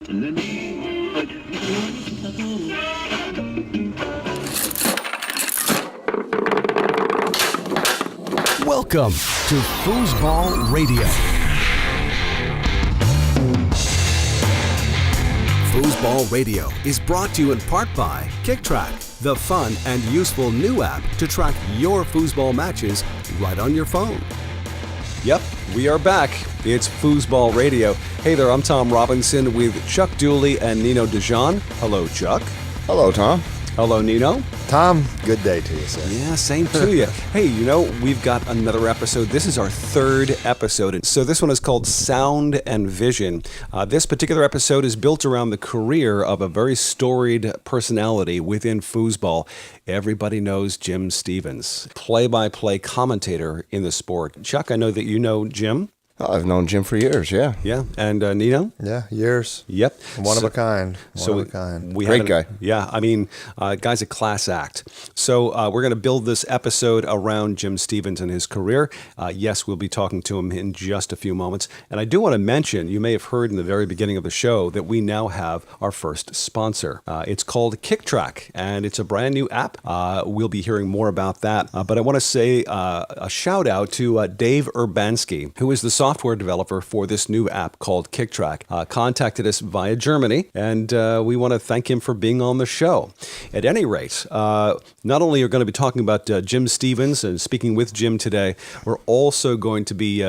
Welcome to Foosball Radio. Foosball Radio is brought to you in part by KickTrack, the fun and useful new app to track your foosball matches right on your phone. Yep, we are back. It's Foosball Radio. Hey there, I'm Tom Robinson with Chuck Dooley and Nino DeJean. Hello, Chuck. Hello, Tom. Hello, Nino. Tom, good day to you, sir. Yeah, same to you. Hey, we've got another episode. This is our third episode. So this one is called Sound and Vision. This particular episode is built around the career of a very storied personality within foosball. Everybody knows Jim Stevens, play-by-play commentator in the sport. Chuck, I know that you know Jim. Oh, I've known Jim for years, yeah. Yeah, and Nino? Yeah, years. Yep. One of a kind. Great guy. Yeah, I mean, guy's a class act. So we're going to build this episode around Jim Stevens and his career. Yes, we'll be talking to him in just a few moments. And I do want to mention, you may have heard in the very beginning of the show, that we now have our first sponsor. It's called KickTrack, and it's a brand new app. We'll be hearing more about that. But I want to say a shout out to Dave Urbanski, who is the software developer for this new app called KickTrack, contacted us via Germany, and we want to thank him for being on the show. At any rate, not only are we going to be talking about Jim Stevens and speaking with Jim today, we're also going to be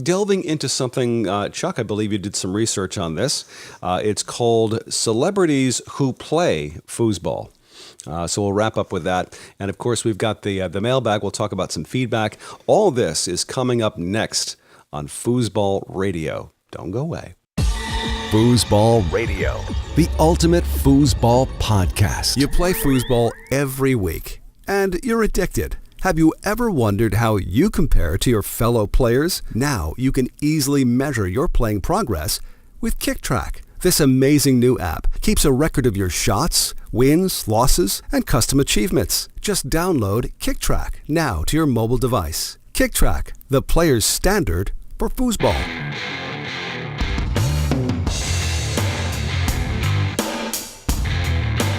delving into something, Chuck, I believe you did some research on this. It's called Celebrities Who Play Foosball. So we'll wrap up with that. And of course, we've got the mailbag. We'll talk about some feedback. All this is coming up next on Foosball Radio. Don't go away. Foosball Radio, the ultimate foosball podcast. You play foosball every week, and you're addicted. Have you ever wondered how you compare to your fellow players? Now you can easily measure your playing progress with KickTrack. This amazing new app keeps a record of your shots, wins, losses, and custom achievements. Just download KickTrack now to your mobile device. KickTrack, the player's standard for foosball.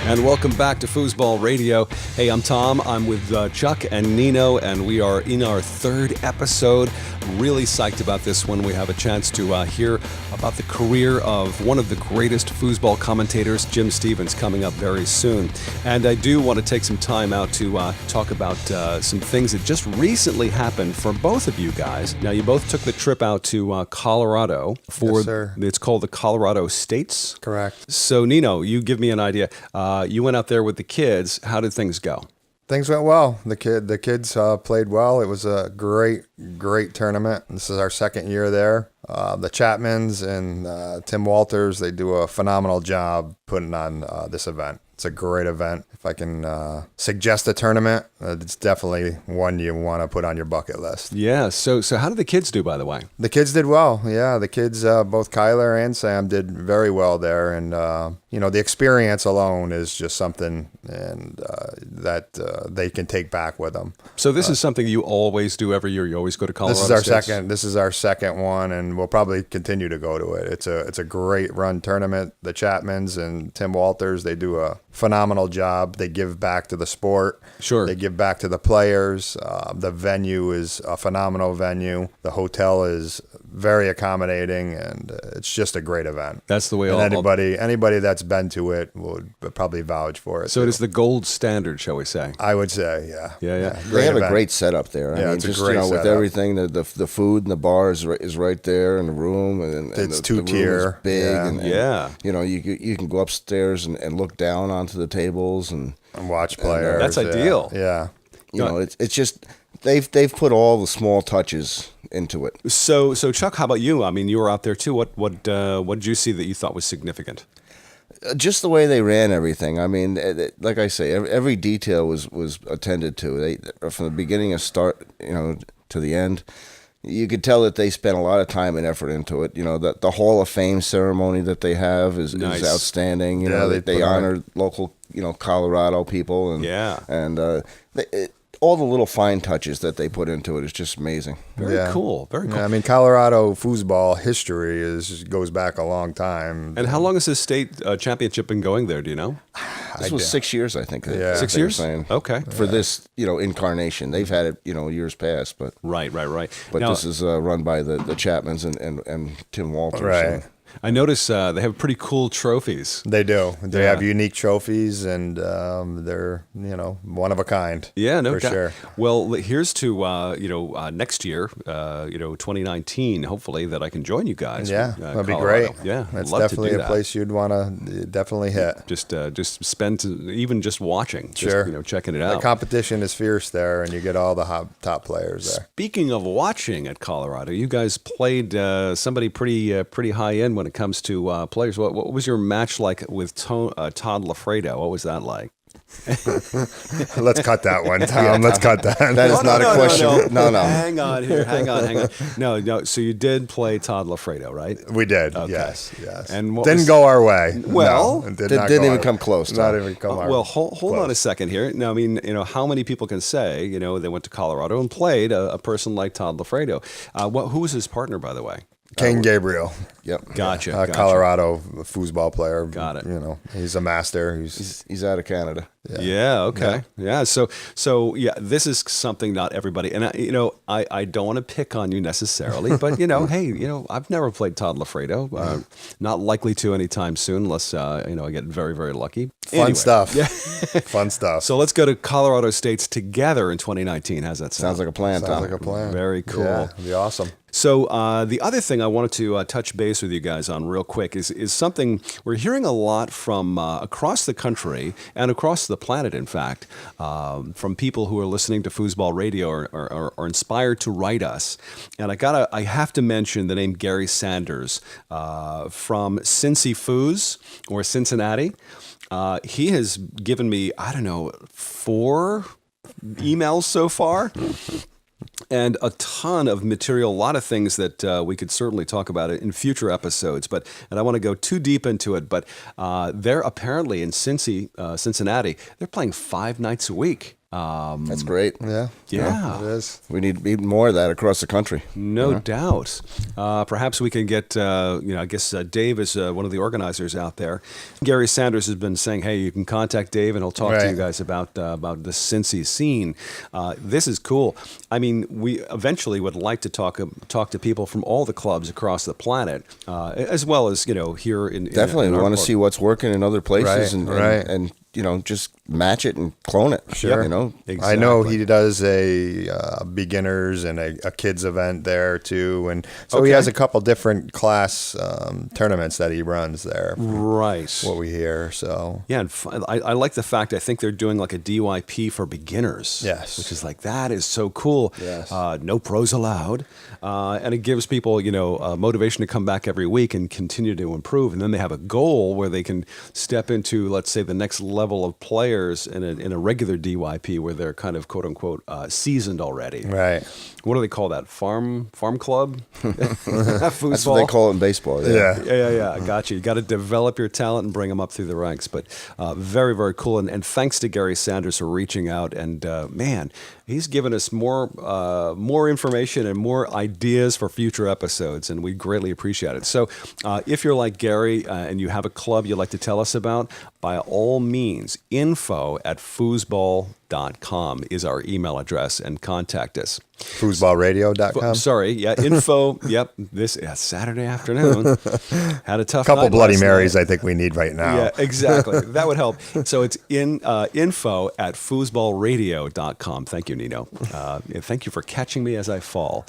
And welcome back to Foosball Radio. Hey, I'm Tom. I'm with Chuck and Nino, and we are in our third episode. Really psyched about this one. We have a chance to hear about the career of one of the greatest foosball commentators, Jim Stevens, coming up very soon. And I do want to take some time out to talk about some things that just recently happened for both of you guys. Now, you both took the trip out to Colorado for, yes, sir. It's called the Colorado States. Correct. So, Nino, you give me an idea. You went out there with the kids. How did things go? Things went well. The kids played well. It was a great tournament. This is our second year there. The Chapmans and Tim Walters, they do a phenomenal job putting on this event. It's a great event. If I can suggest a tournament, it's definitely one you want to put on your bucket list. Yeah. So how did the kids do, by the way? The kids did well. Yeah, the kids, both Kyler and Sam, did very well there. And, the experience alone is just something that they can take back with them. So this is something you always do every year? You always go to Colorado States? This is our second one, and we'll probably continue to go to it. It's a great run tournament. The Chapmans and Tim Walters, they do a phenomenal job. They give back to the sport. Sure. They give back to the players. The venue is a phenomenal venue. The hotel is very accommodating, and it's just a great event. That's the way. And anybody that's been to it would probably vouch for it. So too. it is the gold standard, shall we say? I would say, yeah. Yeah. They have a great setup there. Yeah, it's a just great setup. with everything, the food and the bar is right there in the room, and it's the two-tier, room is big, yeah. You can go upstairs and look down onto the tables and watch players. That's ideal. Yeah. It's just they've put all the small touches into it. So Chuck, how about you? I mean, you were out there too. What did you see that you thought was significant? Just the way they ran everything. I mean, like I say, every detail was attended to. They from the beginning of start, to the end. You could tell that they spent a lot of time and effort into it. The Hall of Fame ceremony that they have is outstanding. They honor local, Colorado people, and all the little fine touches that they put into it is just amazing. Very cool. Very cool. Yeah, I mean, Colorado foosball history goes back a long time. And how long has this state championship been going there? Do you know? This was 6 years, I think. Yeah. 6 they were years? saying, Okay. For this, incarnation. They've had it, years past, but Right. But Now, this is run by the Chapmans and Tim Walters. Right. So. I notice they have pretty cool trophies. They do. They Yeah. have unique trophies, and they're one of a kind. Yeah, no for doubt. sure. Well, here's to next year, 2019. Hopefully, that I can join you guys. Yeah, from, that'd be Colorado. great. Yeah, that's I'd love definitely to do a that. place you'd want to definitely hit. Just spend even just watching. Sure. Just, checking it The out. competition is fierce there, and you get all the top players there. Speaking of watching at Colorado, you guys played somebody pretty high end when it comes to players. What was your match like with Todd Lafredo? What was that like? Let's cut that one, Tom. Let's cut that. That is not a question. No. Hang on here. Hang on. No. So you did play Todd Lafredo, right? We did. Okay. Yes. And what didn't was- go our way. Well, No, it didn't not go even our- come close, Not Tom. even come our Well, hold close. on a second here. Now, I mean, how many people can say, they went to Colorado and played a person like Todd Lafredo? Who was his partner, by the way? King Gabriel, Yep. Gotcha. Colorado foosball player. Got it. He's a master. He's out of Canada. Yeah. Okay. Yeah. So yeah, this is something not everybody, and I don't want to pick on you necessarily, but hey, I've never played Todd Lafredo. Not likely to anytime soon, unless I get very, very lucky. Fun stuff. Yeah. Fun stuff. So let's go to Colorado States together in 2019. How's that sound? Sounds like a plan, Tom. Sounds like a plan. Very cool. Yeah, it'd be awesome. So the other thing I wanted to touch base with you guys on real quick is something we're hearing a lot from across the country and across the planet, in fact, from people who are listening to Foosball Radio or are inspired to write us. And I have to mention the name Gary Sanders from Cincy Foos or Cincinnati. He has given me, 4 emails so far. And a ton of material, a lot of things that we could certainly talk about in future episodes. And I want to go too deep into it. But they're apparently in Cincinnati. They're playing 5 nights a week. That's great. Yeah. Yeah. It is. We need even more of that across the country. No doubt. Perhaps we can get, I guess Dave is one of the organizers out there. Gary Sanders has been saying, hey, you can contact Dave and he'll talk to you guys about the Cincy scene. This is cool. I mean, we eventually would like to talk to people from all the clubs across the planet, as well as, here in Definitely. in We our want to club. see what's working in other places Right, and just match it and clone it. Sure. Exactly. I know he does a beginners and a kids event there too, and so he has a couple different class tournaments that he runs there. Right. What we hear, so Yeah, and I like the fact I think they're doing like a DYP for beginners. Yes. Which is like, that is so cool. Yes. No pros allowed. And it gives people, motivation to come back every week and continue to improve. And then they have a goal where they can step into, let's say, the next level of players in a regular DYP where they're kind of quote unquote seasoned already. right. What do they call that? Farm club? That's what they call it in baseball. Yeah. I got you. You got to develop your talent and bring them up through the ranks. But very, very cool. And thanks to Gary Sanders for reaching out. And man, he's given us more information and more ideas for future episodes. And we greatly appreciate it. So if you're like Gary and you have a club you'd like to tell us about, by all means, info@foosball.com is our email address, and contact us. Foosballradio.com. Sorry, yeah, info. Yep, this Saturday afternoon. Had a tough Couple night Bloody last Marys, night. I think we need right now. Yeah, exactly. That would help. So it's info@foosballradio.com. Thank you, Nino. Thank you for catching me as I fall.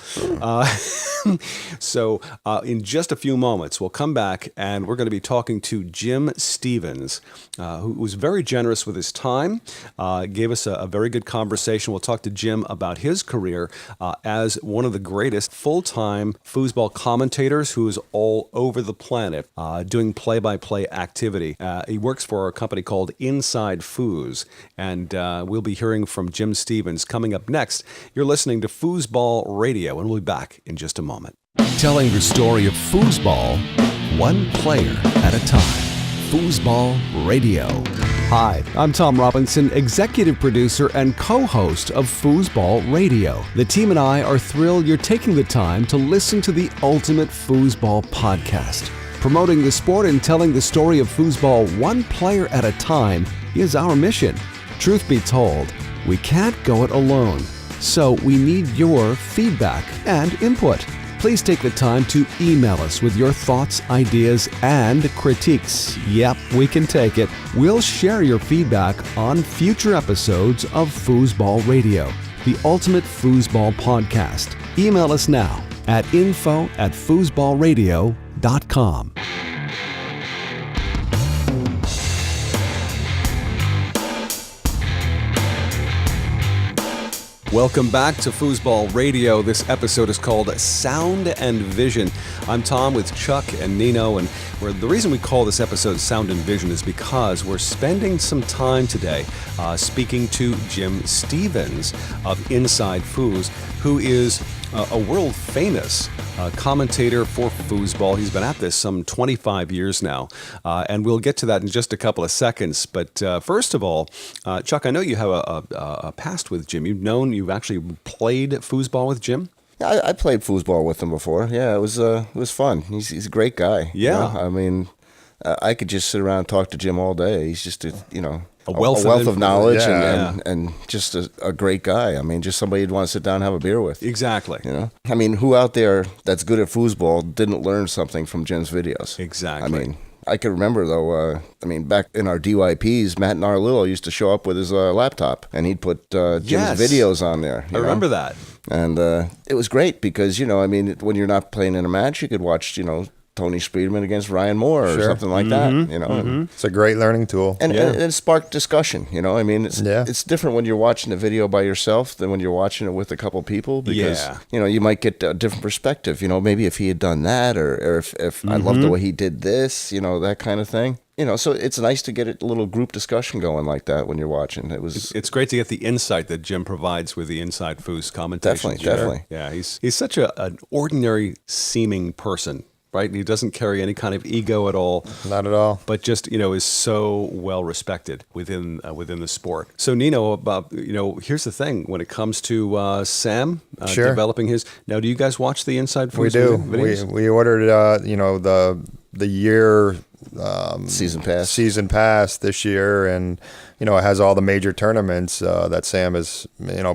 So in just a few moments, we'll come back and we're going to be talking to Jim Stevens, who was very generous with his time, gave us a very good conversation. We'll talk to Jim about his career as one of the greatest full-time foosball commentators who is all over the planet doing play-by-play activity. He works for a company called Inside Foos, and we'll be hearing from Jim Stevens coming up next. You're listening to Foosball Radio, and we'll be back in just a moment. Telling the story of foosball, one player at a time. Foosball Radio. Hi, I'm Tom Robinson, executive producer and co-host of Foosball Radio. The team and I are thrilled you're taking the time to listen to the ultimate foosball podcast. Promoting the sport and telling the story of foosball one player at a time is our mission. Truth be told, we can't go it alone. So we need your feedback and input. Please take the time to email us with your thoughts, ideas, and critiques. Yep, we can take it. We'll share your feedback on future episodes of Foosball Radio, the ultimate foosball podcast. Email us now at info@foosballradio.com. Welcome back to Foosball Radio. This episode is called Sound and Vision. I'm Tom with Chuck and Nino, and the reason we call this episode Sound and Vision is because we're spending some time today speaking to Jim Stevens of Inside Foos, who is a world-famous commentator for foosball. He's been at this some 25 years now, and we'll get to that in just a couple of seconds. But first of all, Chuck, I know you have a past with Jim. You've actually played foosball with Jim? Yeah, I played foosball with him before. Yeah, it was fun. He's a great guy. Yeah. You know? I mean, I could just sit around and talk to Jim all day. He's just a wealth of knowledge yeah. and just a great guy. I mean, just somebody you'd want to sit down and have a beer with. Exactly. You know, I mean, who out there that's good at foosball didn't learn something from Jim's videos? Exactly. I mean, I can remember though. Back in our DYPs, Matt Narlillo used to show up with his laptop, and he'd put Jim's videos on there. I remember that, and it was great because when you're not playing in a match, you could watch Tony Spreedman against Ryan Moore or something like that. It's a great learning tool. And it sparked discussion, It's different when you're watching a video by yourself than when you're watching it with a couple people because, you might get a different perspective, maybe if he had done that or if I love the way he did this, that kind of thing. So it's nice to get a little group discussion going like that when you're watching. It's great to get the insight that Jim provides with the Inside Foos commentation. Definitely. Yeah, he's such an ordinary seeming person. Right, he doesn't carry any kind of ego at all. Not at all. But just is so well respected within the sport. So Nino, here's the thing: when it comes to Sam developing his. Now, do you guys watch the Inside Foos? We do. Videos? We ordered the year season pass this year, and it has all the major tournaments that Sam has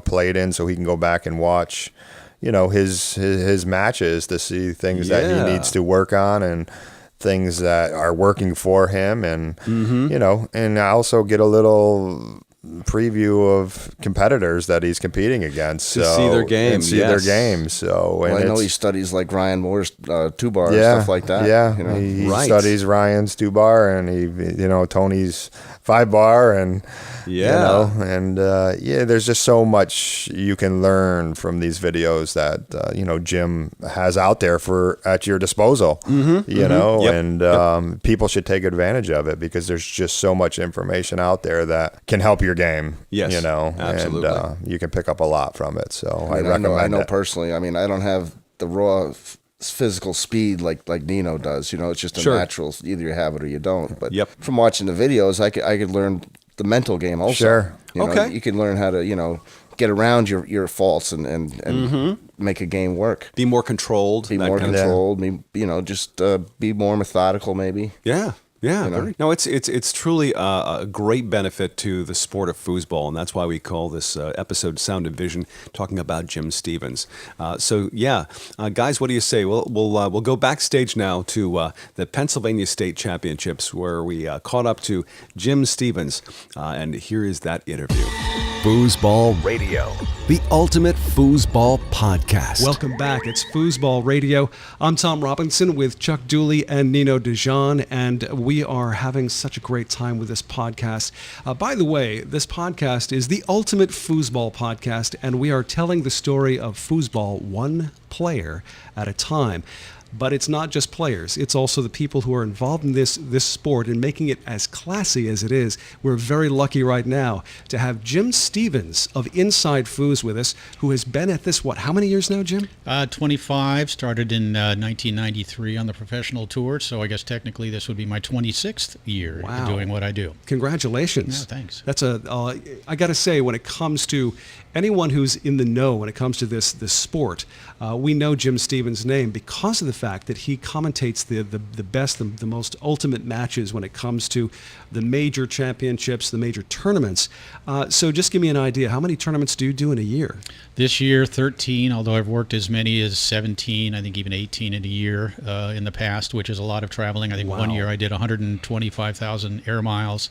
played in, so he can go back and watch. His matches to see things that he needs to work on and things that are working for him, and and I also get a little preview of competitors that he's competing against to see their games. So I know he studies like Ryan Moore's 2-bar and stuff like that. Yeah, he studies Ryan's 2-bar and he Tony's 5-bar and there's just so much you can learn from these videos that Jim has out there at your disposal. People should take advantage of it because there's just so much information out there that can help your game. Yes, absolutely. And you can pick up a lot from it. So I recommend I know it. personally. I don't have the raw physical speed like Nino does. It's just a natural. Either you have it or you don't. But from watching the videos, I could learn the mental game also. Sure. You can learn how to get around your faults and make a game work. Be more controlled. Be more methodical maybe. Yeah. Yeah, no, it's truly a great benefit to the sport of foosball, and that's why we call this episode "Sound and Vision," talking about Jim Stevens. Guys, what do you say? We'll go backstage now to the Pennsylvania State Championships, where we caught up to Jim Stevens, and here is that interview. Foosball Radio, the ultimate foosball podcast. Welcome back. It's Foosball Radio. I'm Tom Robinson with Chuck Dooley and Nino DeJean, and we are having such a great time with this podcast. By the way, this podcast is the ultimate foosball podcast, and we are telling the story of foosball one player at a time. But it's not just players. It's also the people who are involved in this sport and making it as classy as it is. We're very lucky right now to have Jim Stevens of Inside Foos with us, who has been at this, how many years now, Jim? 25. Started in 1993 on the professional tour, so I guess technically this would be my 26th year doing what I do. Congratulations. Yeah, thanks. That's I got to say, when it comes to anyone who's in the know when it comes to this sport, we know Jim Stevens' name because of the fact that he commentates the best, the most ultimate matches when it comes to the major championships, the major tournaments. So just give me an idea. How many tournaments do you do in a year? This year, 13, although I've worked as many as 17, I think even 18 in a year in the past, which is a lot of traveling. I think one year I did 125,000 air miles.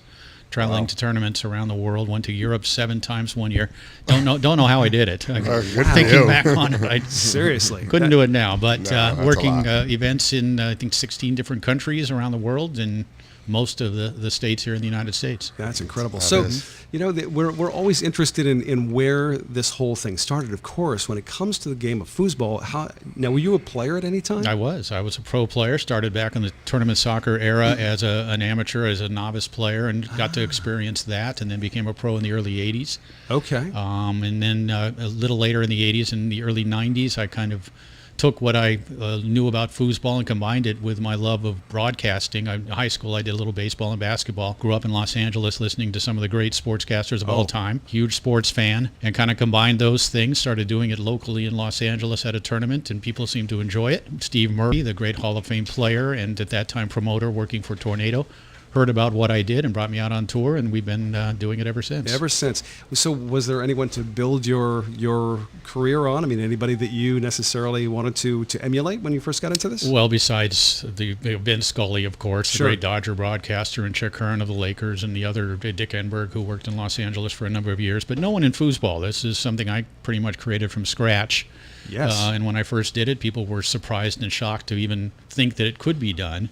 Traveling to tournaments around the world. Went to Europe 7 times one year. Don't know how I did it. Thinking back on it, I seriously couldn't do it now. But working events in I think 16 different countries around the world and most of the states here in the United States. That's incredible. So, we're always interested in where this whole thing started. Of course, when it comes to the game of foosball, now were you a player at any time? I was a pro player. Started back in the tournament soccer era as an amateur, as a novice player, and got to experience that, and then became a pro in the early 80s. Okay. And then a little later in the 80s and the early 90s, I kind of took what I knew about foosball and combined it with my love of broadcasting. In high school, I did a little baseball and basketball. Grew up in Los Angeles listening to some of the great sportscasters of all time. Huge sports fan, and kind of combined those things. Started doing it locally in Los Angeles at a tournament, and people seemed to enjoy it. Steve Murray, the great Hall of Fame player and at that time promoter working for Tornado, heard about what I did and brought me out on tour, and we've been doing it ever since. So was there anyone to build your career on? I mean, anybody that you necessarily wanted to emulate when you first got into this? Well, besides the Vince Scully, of course, the great Dodger broadcaster, and Chick Hearn of the Lakers, and the other Dick Enberg, who worked in Los Angeles for a number of years. But no one in foosball. This is something I pretty much created from scratch. Yes. And when I first did it, people were surprised and shocked to even think that it could be done.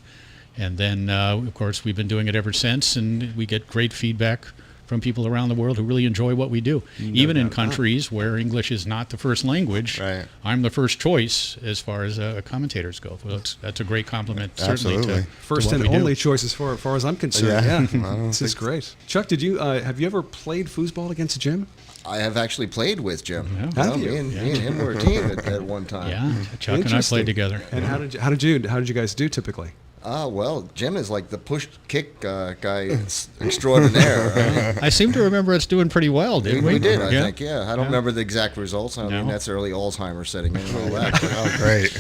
And then, of course, we've been doing it ever since, and we get great feedback from people around the world who really enjoy what we do. Even in countries where English is not the first language, I'm the first choice as far as commentators go. Well, that's a great compliment, certainly. To first to and only choice as far as I'm concerned. Yeah, this is great. Chuck, did you have you ever played foosball against Jim? I have actually played with Jim. Have you? Me and him were a team at one time. Yeah, Chuck and I played together. And how did you guys do typically? Well, Jim is like the push-kick guy extraordinaire. I seem to remember us doing pretty well, didn't we? We did, I think, yeah. I don't remember the exact results. I mean, that's early Alzheimer's setting in and all that. Oh, great.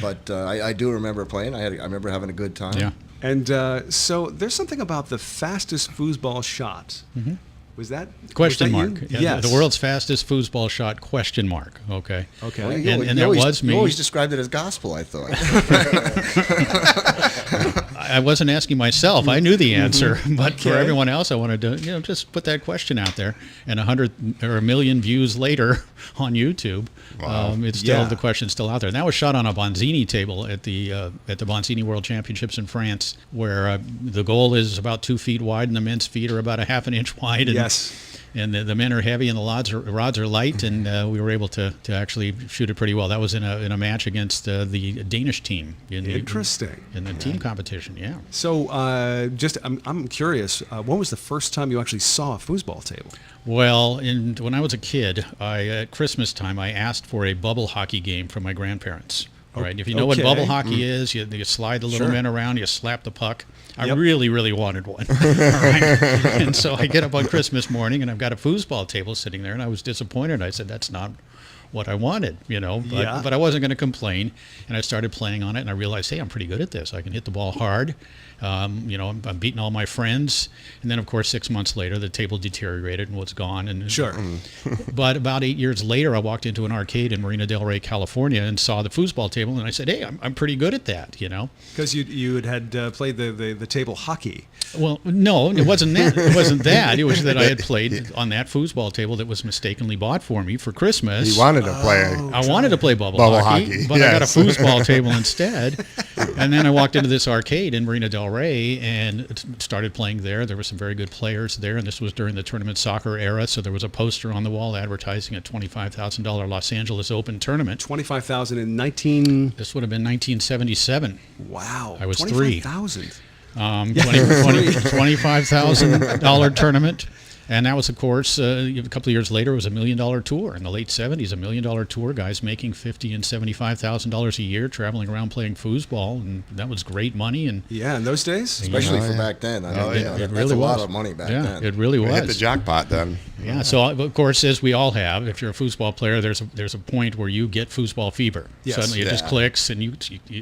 But I do remember playing. I remember having a good time. Yeah. And so there's something about the fastest foosball shot. Mm-hmm. Was that question mark? Yes. The world's fastest foosball shot? Question mark. Okay. Well, and that was me. You always described it as gospel, I thought. I wasn't asking myself. I knew the answer, but for everyone else, I wanted to just put that question out there. And 100 or 1 million views later on YouTube, it's still the question's still out there. And that was shot on a Bonzini table at the Bonzini World Championships in France, where the goal is about 2 feet wide and the men's feet are about a half an inch wide. And, yes. And the men are heavy and the rods are light, and we were able to actually shoot it pretty well. That was in a match against the Danish team. Interesting. In the team competition, yeah. So I'm curious, when was the first time you actually saw a foosball table? Well, when I was a kid, at Christmas time, I asked for a bubble hockey game from my grandparents. Right. If you know what bubble hockey is, you slide the little men around, you slap the puck. I really, really wanted one. And so I get up on Christmas morning, and I've got a foosball table sitting there, and I was disappointed. I said, that's not what I wanted, but I wasn't going to complain. And I started playing on it, and I realized, hey, I'm pretty good at this. I can hit the ball hard. I'm beating all my friends. And then, of course, 6 months later, the table deteriorated and was gone. And But about 8 years later, I walked into an arcade in Marina Del Rey, California, and saw the foosball table, and I said, hey, I'm pretty good at that, Because you had played the table hockey. Well, no, it wasn't that. It wasn't that. It was that I had played on that foosball table that was mistakenly bought for me for Christmas. He wanted wanted to play. I wanted to play bubble hockey, but I got a foosball table instead. And then I walked into this arcade in Marina del Rey and started playing there. There were some very good players there, and this was during the tournament soccer era. So there was a poster on the wall advertising a $25,000 Los Angeles Open tournament. $25,000 in 19. This would have been 1977. Wow, I was 3. $25,000. $25,000 tournament. And that was, of course, a couple of years later, it was $1 million tour. In the late 70s, $1 million tour, guys making $50,000 and $75,000 a year, traveling around playing foosball, and that was great money. And yeah, in those days, especially for back then. I mean, it that's really a was. lot of money back then. It really was. Hit the jackpot then. Yeah. So of course, as we all have, if you're a foosball player, there's a point where you get foosball fever. Yes. Suddenly it just clicks, and you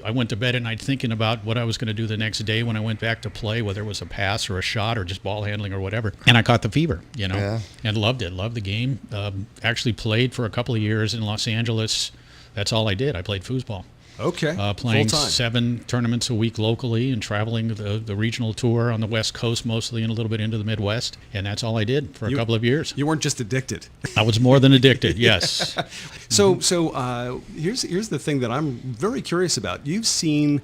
I went to bed at night thinking about what I was going to do the next day when I went back to play, whether it was a pass or a shot or just ball handling or whatever. And I caught the fever, and loved it. Loved the game. Actually played for a couple of years in Los Angeles. That's all I did. I played foosball. Okay. Playing Full-time. 7 tournaments a week locally and traveling the regional tour on the West Coast mostly and a little bit into the Midwest. And that's all I did for a couple of years. You weren't just addicted. I was more than addicted, yes. So here's the thing that I'm very curious about. You've seen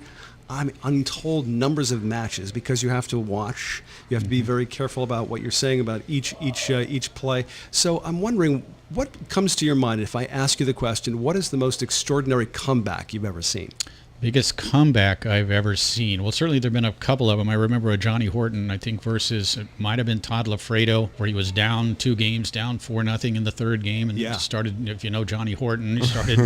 untold numbers of matches because you have to watch. You have to be very careful about what you're saying about each play. So I'm wondering, what comes to your mind if I ask you the question, what is the most extraordinary comeback you've ever seen? Biggest comeback I've ever seen. Well, certainly there have been a couple of them. I remember a Johnny Horton, I think, versus, it might have been Todd Lafredo, where he was down 2 games, down 4-0 in the 3rd game, and started, if you know Johnny Horton, he started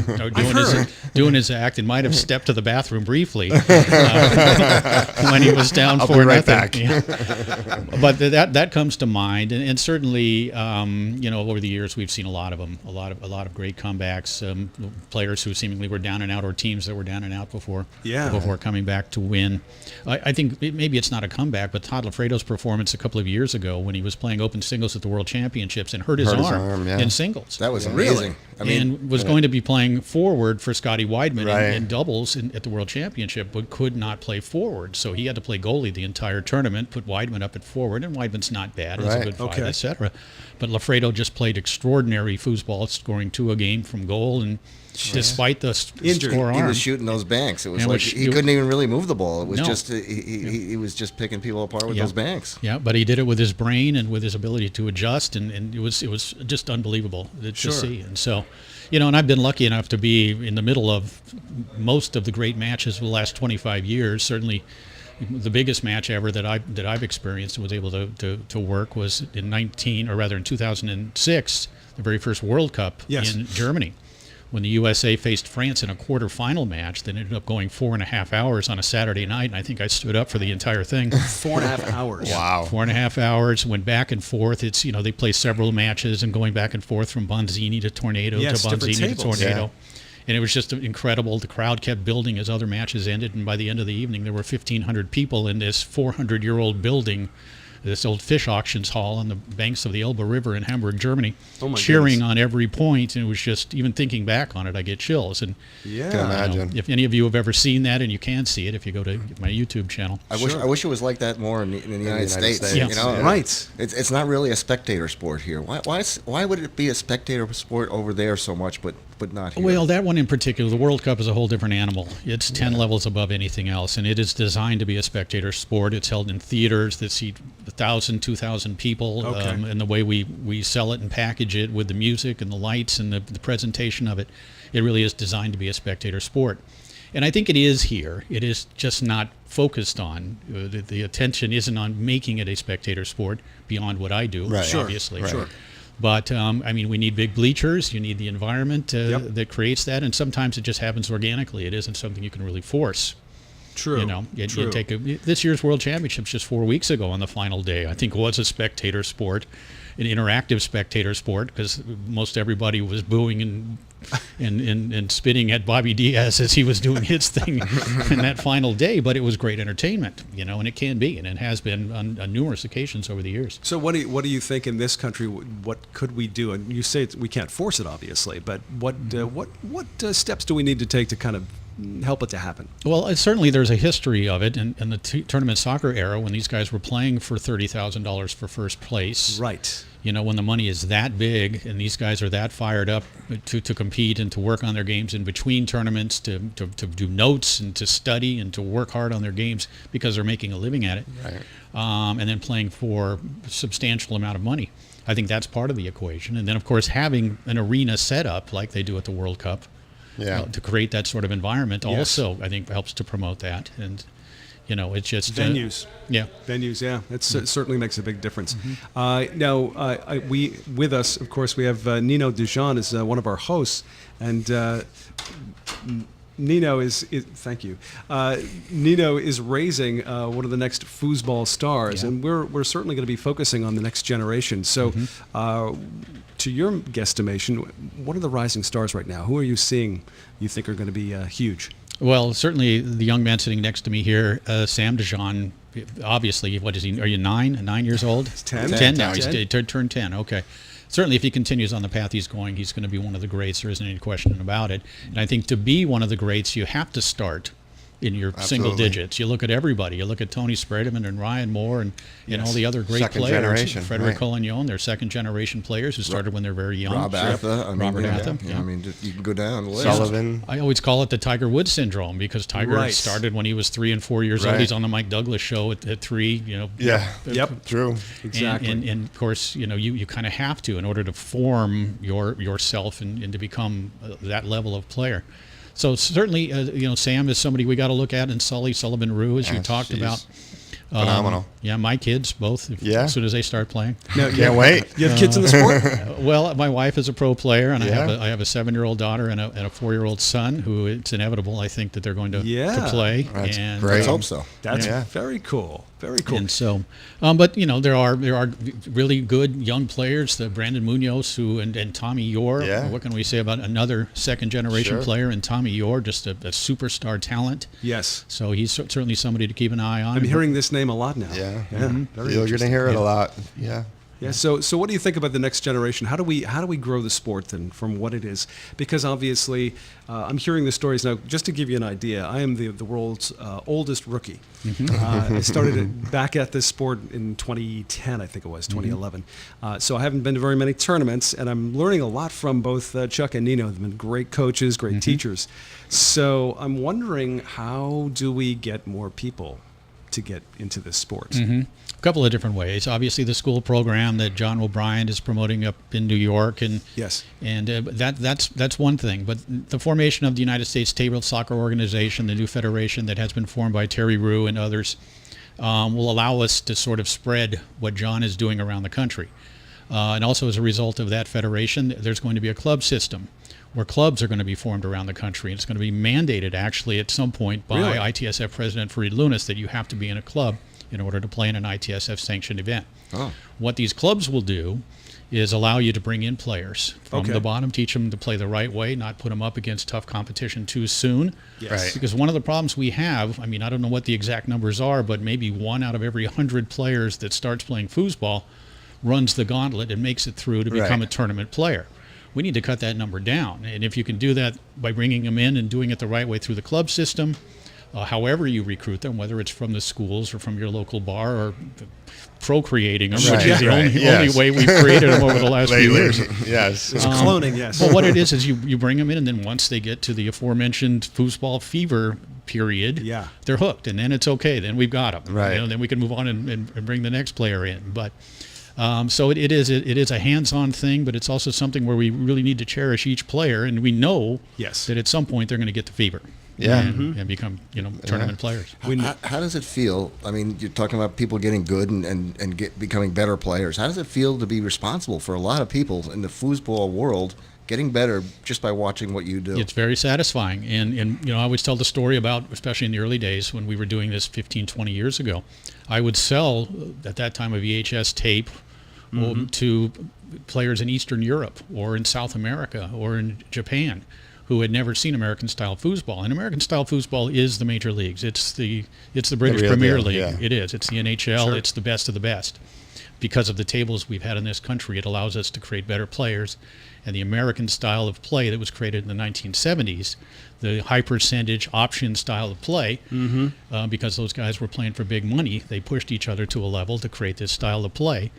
doing his act and might have stepped to the bathroom briefly when he was down 4-0. Right back. But that comes to mind, and certainly, over the years we've seen a lot of them, a lot of great comebacks, players who seemingly were down and out, or teams that were down and out before coming back to win. I think maybe it's not a comeback, but Todd Lafredo's performance a couple of years ago when he was playing open singles at the World Championships and hurt his arm in singles. That was amazing. And was going to be playing forward for Scotty Weidman in doubles at the World Championship, but could not play forward. So he had to play goalie the entire tournament, put Weidman up at forward, and Weidman's not bad. He's a good fighter, etc. But Lafredo just played extraordinary foosball, scoring 2 a game from goal, and despite the sore arm, he was shooting those banks. It was like he couldn't even really move the ball. It was just he was just picking people apart with those banks. Yeah, but he did it with his brain and with his ability to adjust, and it was just unbelievable to see. And so, and I've been lucky enough to be in the middle of most of the great matches of the last 25 years. Certainly, the biggest match ever that I've experienced and was able to work was in 2006, the very first World Cup in Germany, when the USA faced France in a quarterfinal match that ended up going 4.5 hours on a Saturday night, and I think I stood up for the entire thing. 4.5 hours. Wow. 4.5 hours, went back and forth. It's, they play several matches and going back and forth from Bonzini to Tornado to Bonzini to Tornado. Yeah. And it was just incredible. The crowd kept building as other matches ended, and by the end of the evening, there were 1,500 people in this 400-year-old building, this old fish auctions hall on the banks of the Elbe River in Hamburg, Germany, cheering on every point. And it was just, even thinking back on it, I get chills. And can imagine. If any of you have ever seen that, and you can see it if you go to my YouTube channel. I wish it was like that more in the United States. Yes. Right. It's not really a spectator sport here. Why would it be a spectator sport over there so much, but not here? Well, that one in particular, the World Cup is a whole different animal. It's 10 levels above anything else, and it is designed to be a spectator sport. It's held in theaters that seat 1,000, 2,000 people, and the way we sell it and package it with the music and the lights and the presentation of it, it really is designed to be a spectator sport. And I think it is here. It is just not focused on. The attention isn't on making it a spectator sport beyond what I do, obviously. Right. Sure. But, we need big bleachers. You need the environment that creates that. And sometimes it just happens organically. It isn't something you can really force. True. You take this year's World Championships just 4 weeks ago on the final day, I think, was a spectator sport, an interactive spectator sport, because most everybody was booing and spitting at Bobby Diaz as he was doing his thing in that final day. But it was great entertainment, and it can be, and it has been on numerous occasions over the years. So what do you think in this country? What could we do? And you say we can't force it, obviously, but what steps do we need to take to kind of help it to happen? Well, certainly there's a history of it in the tournament soccer era when these guys were playing for $30,000 for first place. Right. when the money is that big and these guys are that fired up to compete and to work on their games in between tournaments, to do notes and to study and to work hard on their games because they're making a living at it, Right. And then playing for a substantial amount of money. I think that's part of the equation. And then, of course, having an arena set up like they do at the World Cup to create that sort of environment also, I think, helps to promote that. And it's just venues. Venues. Yeah, it certainly makes a big difference. Now, we with us, of course, we have Nino Dujan is one of our hosts, and Nino is thank you. Nino is raising one of the next foosball stars, and we're certainly going to be focusing on the next generation. So, to your guesstimation, what are the rising stars right now? Who are you seeing you think are going to be huge? Well, certainly the young man sitting next to me here, Sam Dijon, obviously, what is he? Are you 9 years old? 10. 10 now. He's turned 10. Okay. Certainly, if he continues on the path he's going, he's going to be one of the greats. There isn't any question about it. And I think to be one of the greats, you have to start in your single digits. You look at everybody. You look at Tony Spredeman and Ryan Moore and all the other great Second players. Generation, Frederick right. Collignon, they're second-generation players who started when they're very young. Rob Atha. Robert Atha. I mean, you can go down the list. Sullivan. I always call it the Tiger Woods syndrome because Tiger started when he was 3 and 4 years old. He's on the Mike Douglas show at 3. True. Exactly. And of course, you kind of have to in order to form yourself and to become that level of player. So certainly, Sam is somebody we got to look at, and Sullivan Rue, as you talked about. Phenomenal. My kids both. As soon as they start playing. No, Can't wait. You have kids in the sport? Well, my wife is a pro player, and I have a 7-year-old daughter and a 4-year-old son who it's inevitable. I think that they're going to play. That's and great. Let's hope so. That's very cool. Very cool. And so, but there are really good young players, the Brandon Munoz and Tommy Yore. Yeah. What can we say about another second generation player and Tommy Yore, just a superstar talent. Yes. So he's certainly somebody to keep an eye on. I'm hearing this name a lot now. Yeah. Very You're going to hear it a lot. Yeah. Yeah. So what do you think about the next generation? How do we grow the sport then from what it is? Because obviously, I'm hearing the stories now. Just to give you an idea, I am the world's oldest rookie. I started back at this sport in 2010, I think it was 2011. So I haven't been to very many tournaments, and I'm learning a lot from both Chuck and Nino. They've been great coaches, great teachers. So I'm wondering, how do we get more people to get into this sport? A couple of different ways. Obviously, the school program that John O'Brien is promoting up in New York, and that's one thing. But the formation of the United States Table Soccer Organization, the new federation that has been formed by Terry Rue and others, will allow us to sort of spread what John is doing around the country. And also, as a result of that federation, there's going to be a club system where clubs are going to be formed around the country. And it's going to be mandated, actually, at some point by ITSF President Fareed Lunis that you have to be in a club in order to play in an ITSF-sanctioned event. What these clubs will do is allow you to bring in players from the bottom, teach them to play the right way, not put them up against tough competition too soon. Yes. Right. Because one of the problems we have, I mean, I don't know what the exact numbers are, but maybe 1 out of every 100 players that starts playing foosball runs the gauntlet and makes it through to become a tournament player. We need to cut that number down. And if you can do that by bringing them in and doing it the right way through the club system, however you recruit them, whether it's from the schools or from your local bar or procreating them, which is the only way we've created them over the last few years. Yes. It's cloning, yes. But what it is you bring them in, and then once they get to the aforementioned foosball fever period, they're hooked, and then it's okay. Then we've got them. Right. Then we can move on and bring the next player in. But so it is a hands-on thing, but it's also something where we really need to cherish each player, and we know that at some point they're going to get the fever. And become tournament players. How does it feel? I mean, you're talking about people getting good and becoming better players. How does it feel to be responsible for a lot of people in the foosball world getting better just by watching what you do? It's very satisfying. And I always tell the story about, especially in the early days when we were doing this 15, 20 years ago, I would sell, at that time, a VHS tape to players in Eastern Europe or in South America or in Japan who had never seen American-style foosball. And American-style foosball is the major leagues. It's the British Premier League. It is. It's the NHL. It's the best of the best. because of the tables we've had in this country, it allows us to create better players. And the American style of play that was created in the 1970s, the high percentage option style of play, because those guys were playing for big money, they pushed each other to a level to create this style of play.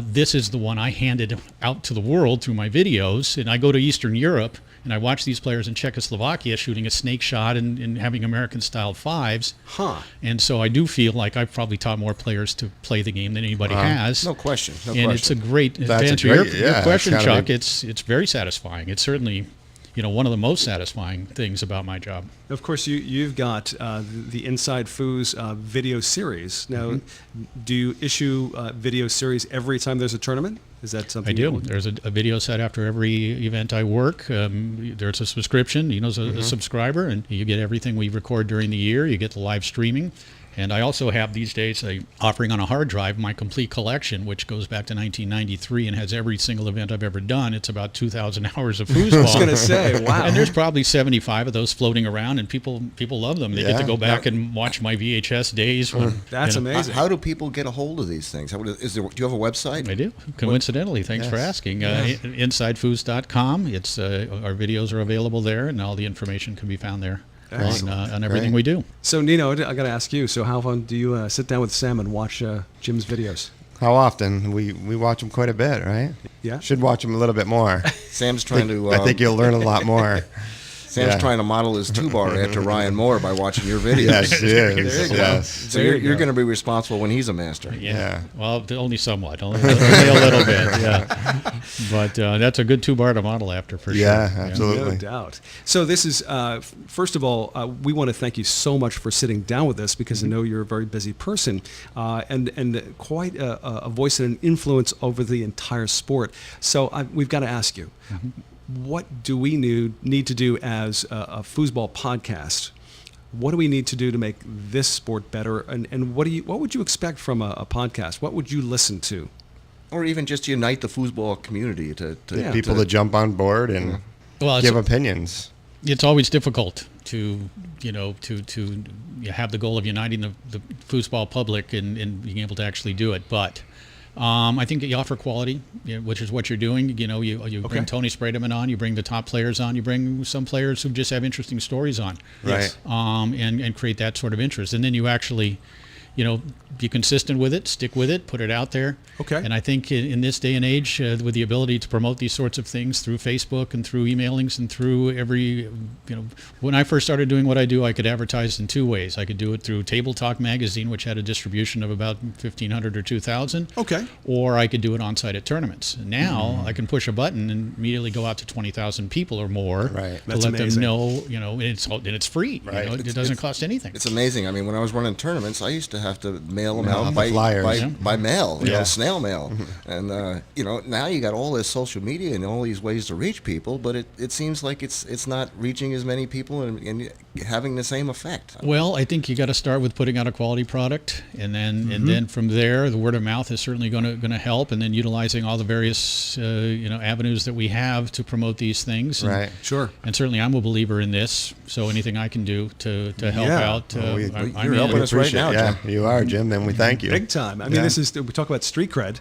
This is the one I handed out to the world through my videos, and I go to Eastern Europe and I watch these players in Czechoslovakia shooting a snake shot and having American-style fives. And so I do feel like I've probably taught more players to play the game than anybody has. No question. It's a great, to answer your question, Chuck, it's very satisfying. It's certainly, one of the most satisfying things about my job. Of course, you've got the Inside Foos video series. Now, do you issue video series every time there's a tournament? Is that something I do? There's a video set after every event I work. There's a subscription, as a subscriber, and you get everything we record during the year. You get the live streaming. And I also have these days offering on a hard drive my complete collection, which goes back to 1993 and has every single event I've ever done. It's about 2,000 hours of foosball. I was going to say, wow. And there's probably 75 of those floating around, and people love them. They get to go back and watch my VHS days. That's amazing. How do people get a hold of these things? Do you have a website? I do. Coincidentally, thanks for asking. InsideFoos.com. It's our videos are available there, and all the information can be found there. On everything we do. So, Nino, I got to ask you. So, how often do you sit down with Sam and watch Jim's videos? How often? We watch them quite a bit, right? Yeah. Should watch them a little bit more. Sam's trying to. I think you'll learn a lot more. Sam's trying to model his two-bar after Ryan Moore by watching your videos. Yes, he is. Yes. So you're going to be responsible when he's a master. Yeah. Well, only somewhat. Only a little bit, yeah. But that's a good two-bar to model after, for sure. Yeah, absolutely. No doubt. So this is, first of all, we want to thank you so much for sitting down with us, because I know you're a very busy person and quite a voice and an influence over the entire sport. So we've got to ask you, what do we need to do as a foosball podcast? What do we need to do to make this sport better? And what would you expect from a podcast? What would you listen to? Or even just unite the foosball community to people to jump on board and give opinions. It's always difficult to have the goal of uniting the foosball public and being able to actually do it, but. I think you offer quality, which is what you're doing. You bring Tony Sprademan on, you bring the top players on, you bring some players who just have interesting stories on, right? And create that sort of interest, and then you actually, be consistent with it, stick with it, put it out there. Okay. And I think in this day and age, with the ability to promote these sorts of things through Facebook and through emailings and through when I first started doing what I do, I could advertise in two ways. I could do it through Table Talk magazine, which had a distribution of about 1,500 or 2,000. Okay. Or I could do it on-site at tournaments. Now I can push a button and immediately go out to 20,000 people or more to That's let amazing. them know, and it's free. Right. It doesn't cost anything. It's amazing. I mean, when I was running tournaments, I used to have to mail them out the flyers. by mail, snail mail. And, now you got all this social media and all these ways to reach people, but it seems like it's not reaching as many people and having the same effect. Well, I think you got to start with putting out a quality product, and then from there, the word of mouth is certainly going to help, and then utilizing all the various avenues that we have to promote these things. Right. Sure. And certainly, I'm a believer in this. So anything I can do to help out, you're I'm helping in. us right now, Jim. You are, Jim, and we thank you. Big time. I mean, we talk about street cred.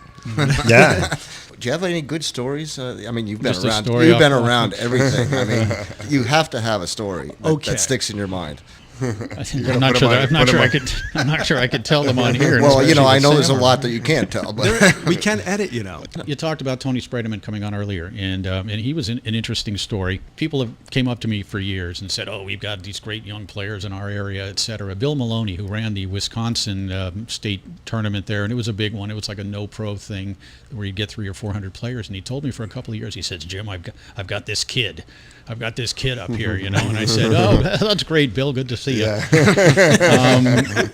Yeah. Do you have any good stories? I mean, you've been Just a around. story You've been off- around everything. I mean, you have to have a story that sticks in your mind. I'm not sure I could tell them on here. Well, especially I with know there's a Sam. lot that you can't tell, but We can edit, You talked about Tony Sprademan coming on earlier, and he was an interesting story. People came up to me for years and said, "Oh, we've got these great young players in our area, et cetera." Bill Maloney, who ran the Wisconsin state tournament there, and it was a big one. It was like a no-pro thing where you'd get 300 or 400 players, and he told me for a couple of years, he says, "Jim, I've got this kid. I've got this kid up here, And I said, "Oh, that's great, Bill. Good to see you."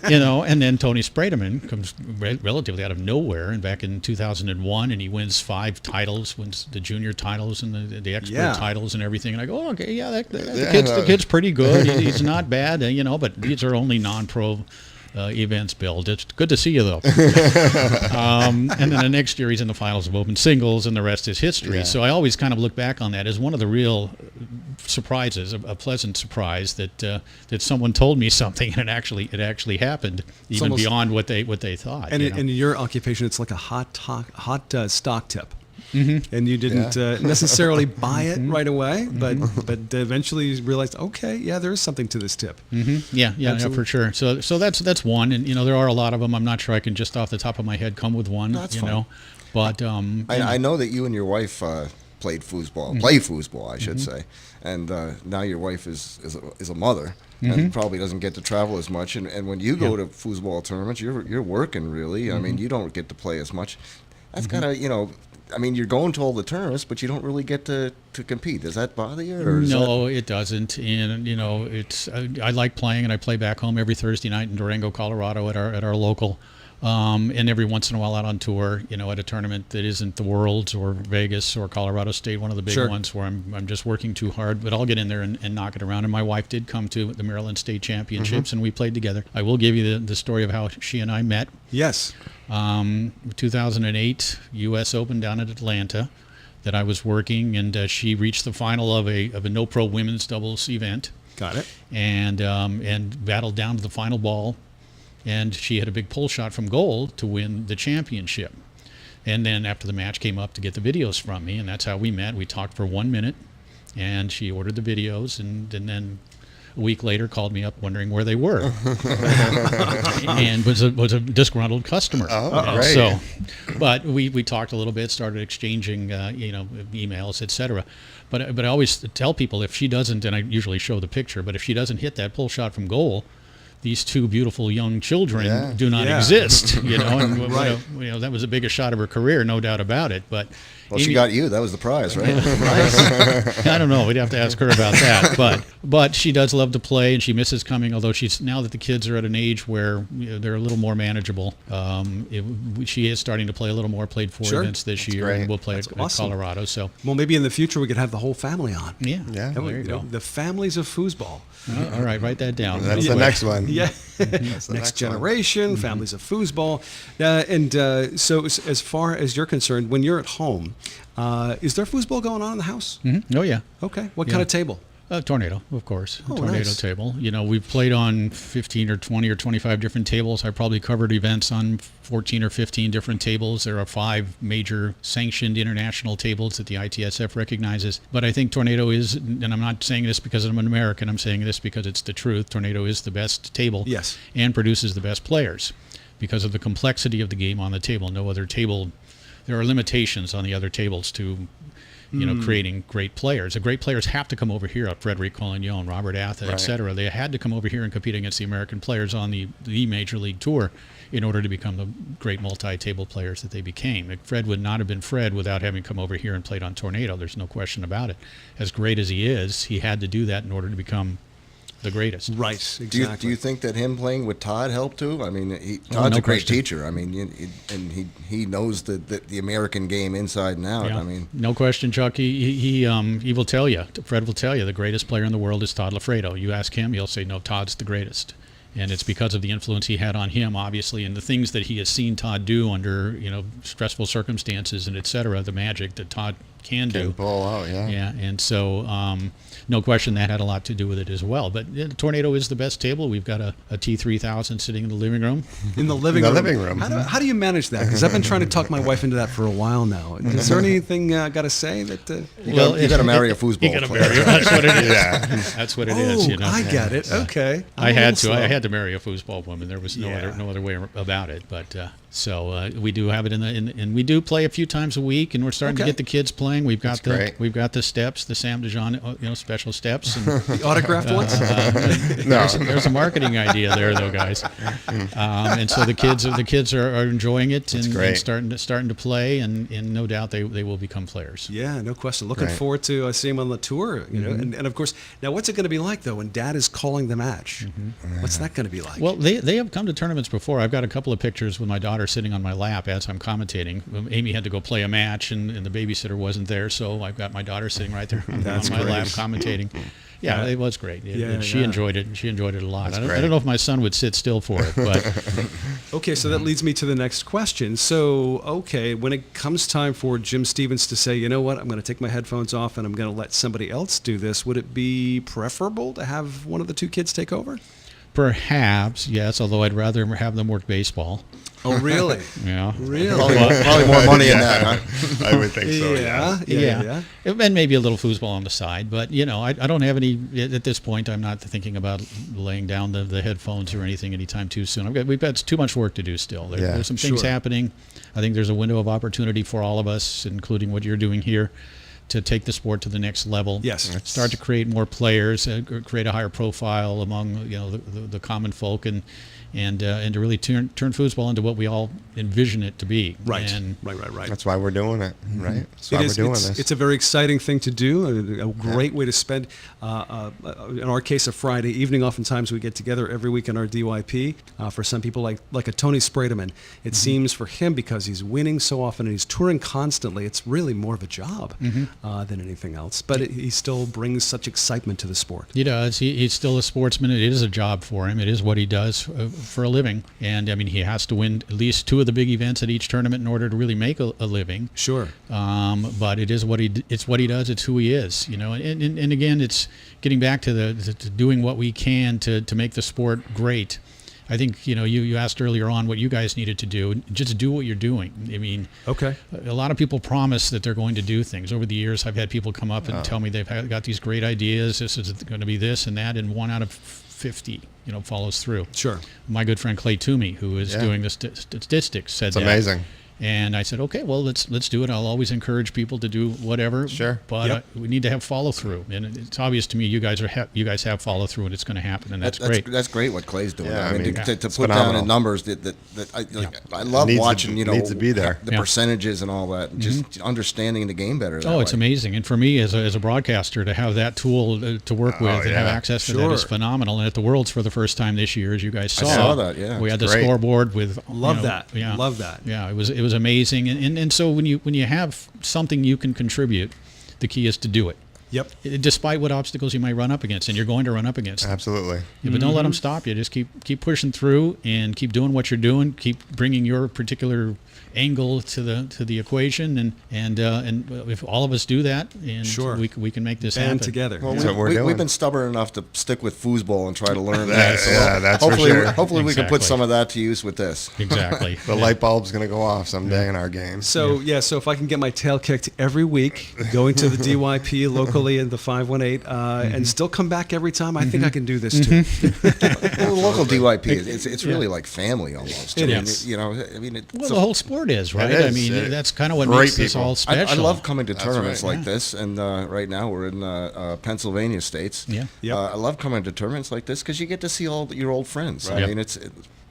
And then Tony Sprademan comes relatively out of nowhere, and back in 2001, and he wins 5 titles, wins the junior titles and the expert titles and everything. And I go, "Oh, okay, the kid's pretty good. He's not bad, but these are only non-pro events, Bill. It's good to see you, though. And then the next year he's in the finals of open singles, and the rest is history. Yeah. So I always kind of look back on that as one of the real surprises, a pleasant surprise that someone told me something and it actually happened, even beyond what they thought. And in your occupation, it's like a hot stock tip. Mm-hmm. And you didn't necessarily buy it right away, but eventually you realized, okay, yeah, there is something to this tip. Mm-hmm. Yeah, for sure. So that's one, and there are a lot of them. I'm not sure I can just off the top of my head come with one. That's fine. But I know that you and your wife played foosball, play foosball, I should say, and now your wife is a mother. And probably doesn't get to travel as much. And when you go to foosball tournaments, you're working really. I mean, you don't get to play as much. That's kind of I mean, you're going to all the tournaments, but you don't really get to compete. Does that bother you? Or no, it doesn't. And it's I like playing, and I play back home every Thursday night in Durango, Colorado, at our local. And every once in a while out on tour, at a tournament that isn't the Worlds or Vegas or Colorado State, one of the big ones where I'm just working too hard, but I'll get in there and knock it around. And my wife did come to the Maryland State Championships, and we played together. I will give you the story of how she and I met. Yes. 2008 U.S. Open down at Atlanta that I was working, and she reached the final of a no pro women's doubles event. Got it. And battled down to the final ball. And she had a big pull shot from goal to win the championship. And then after the match came up to get the videos from me, and that's how we met. We talked for 1 minute, and she ordered the videos, and then a week later called me up wondering where they were. And was a disgruntled customer. Oh, great. So, but we talked a little bit, started exchanging emails, etc. But I always tell people, if she doesn't, and I usually show the picture, but if she doesn't hit that pull shot from goal, these two beautiful young children do not exist, and that was the biggest shot of her career, no doubt about it. But she got you. That was the prize, right? I don't know. We'd have to ask her about that. But she does love to play, and she misses coming. Although now that the kids are at an age where they're a little more manageable, she is starting to play a little more. Played 4 events this year, and we'll play at Colorado. So, well, maybe in the future we could have the whole family on. Yeah. There you go. The families of foosball. All right, write that down. That's the next one. Yeah. Next generation, families of foosball. So as far as you're concerned, when you're at home, is there foosball going on in the house? Mm-hmm. Oh, yeah. Okay. What kind of table? Tornado, of course. Tornado nice. Table. We've played on 15 or 20 or 25 different tables. I probably covered events on 14 or 15 different tables. There are 5 major sanctioned international tables that the ITSF recognizes. But I think Tornado is, and I'm not saying this because I'm an American, I'm saying this because it's the truth, Tornado is the best table. Yes. And produces the best players because of the complexity of the game on the table. No other table, there are limitations on the other tables to creating great players. The great players have to come over here, Frederic Collignon, Robert Atha, et cetera. They had to come over here and compete against the American players on the Major League Tour in order to become the great multi-table players that they became. Fred would not have been Fred without having come over here and played on Tornado. There's no question about it. As great as he is, he had to do that in order to become the greatest. Right, exactly. Do you think that him playing with Todd helped too? I mean, Todd's a great teacher. I mean, he knows the American game inside and out. Yeah. I mean, no question, Chuck. He will tell you. Fred will tell you the greatest player in the world is Todd Lafredo. You ask him, he'll say, no, Todd's the greatest. And it's because of the influence he had on him, obviously, and the things that he has seen Todd do under stressful circumstances and et cetera, the magic that Todd can do. Pull out, Yeah, and so no question that had a lot to do with it as well. But Tornado is the best table. We've got a T3000 sitting in the living room. In the living room. How do you manage that? Because I've been trying to talk my wife into that for a while now. Is there anything got to say that? You got to marry a foosball player. That's what it is. That's what it is. I get it. Okay. I had to marry a foosball woman. There was no other way about it. But so we do have it and we do play a few times a week, and we're starting to get the kids playing. We've got the steps, the Sam DeJean, special steps, and the autographed ones. There's a marketing idea there, though, guys. And so the kids are enjoying it and starting to play, and no doubt they will become players. Yeah, no question. Looking forward to seeing them on the tour. And of course, now what's it going to be like though when Dad is calling the match? What's that going to be like? Well, they have come to tournaments before. I've got a couple of pictures with my daughter sitting on my lap as I'm commentating. Amy had to go play a match, and the babysitter wasn't there, so I've got my daughter sitting right there on my lap commentating. Yeah, it was great. She enjoyed it. She enjoyed it a lot. I don't know if my son would sit still for it, but okay. So that leads me to the next question. So, okay, when it comes time for Jim Stevens to say, you know what, I'm going to take my headphones off and I'm going to let somebody else do this, would it be preferable to have one of the two kids take over? Perhaps, yes. Although I'd rather have them work baseball. Oh, really? Yeah. Really? Probably more money in that, huh? I would think so. Yeah. And maybe a little foosball on the side, but I don't have any at this point. I'm not thinking about laying down the headphones or anything anytime too soon. We've got too much work to do still. There's some things happening. I think there's a window of opportunity for all of us, including what you're doing here, to take the sport to the next level. Yes. Start to create more players, create a higher profile among the common folk, and to really turn foosball into what we all envision it to be. Right. Right. That's why we're doing it. Right. That's why we're doing this. It's a very exciting thing to do. A great way to spend. In our case, a Friday evening. Oftentimes we get together every week in our DYP. For some people, like a Tony Sprademan, it seems for him, because he's winning so often and he's touring constantly, it's really more of a job than anything else. But he still brings such excitement to the sport. He does. He's still a sportsman. It is a job for him. It is what he does for a living. And I mean, he has to win at least 2 of the big events at each tournament in order to really make a living. Sure. But it is what he does. It's who he is. And again, it's getting back to to doing what we can to make the sport great. I think you asked earlier on what you guys needed to do. Just do what you're doing. I mean, okay. A lot of people promise that they're going to do things. Over the years, I've had people come up and tell me they've got these great ideas. This is going to be this and that, and 1 out of 50, follows through. Sure. My good friend Clay Toomey, who is doing the statistics, said that. It's amazing. And I said, okay, well, let's do it. I'll always encourage people to do whatever. Sure. But we need to have follow through, and it's obvious to me you guys have follow through, and it's going to happen, and that's great. That's great what Clay's doing. Yeah, I mean, to put phenomenal. down in numbers I love watching. Needs to be there. The percentages and all that, just understanding the game better. It's amazing, and for me as a broadcaster to have that tool to work with and have access to that is phenomenal. And at the Worlds for the first time this year, as you guys saw, I saw that. Yeah, we had the scoreboard with love that. Yeah, it was amazing. And so when you have something you can contribute, the key is to do it. Yep. Despite what obstacles you might run up against, and you're going to run up against. Absolutely. Yeah, but don't let them stop you. Just keep pushing through and keep doing what you're doing. Keep bringing your particular angle to the equation, and if all of us do that, and we can make this happen together. Well, that's what we're doing. We've been stubborn enough to stick with foosball and try to learn that. So that's hopefully, for sure. Hopefully, we can put some of that to use with this. Exactly. The light bulb's going to go off someday in our game. So so if I can get my tail kicked every week, going to the DYP locally in the 518, and still come back every time, I think I can do this too. Well, the local DYP, it's really like family almost. It is. The whole sport is, right? It is. I mean, that's kind of what makes this all special. I love coming to tournaments right. like this, and right now we're in Pennsylvania states. Yeah. Yep. I love coming to tournaments like this because you get to see all your old friends. Right. I mean,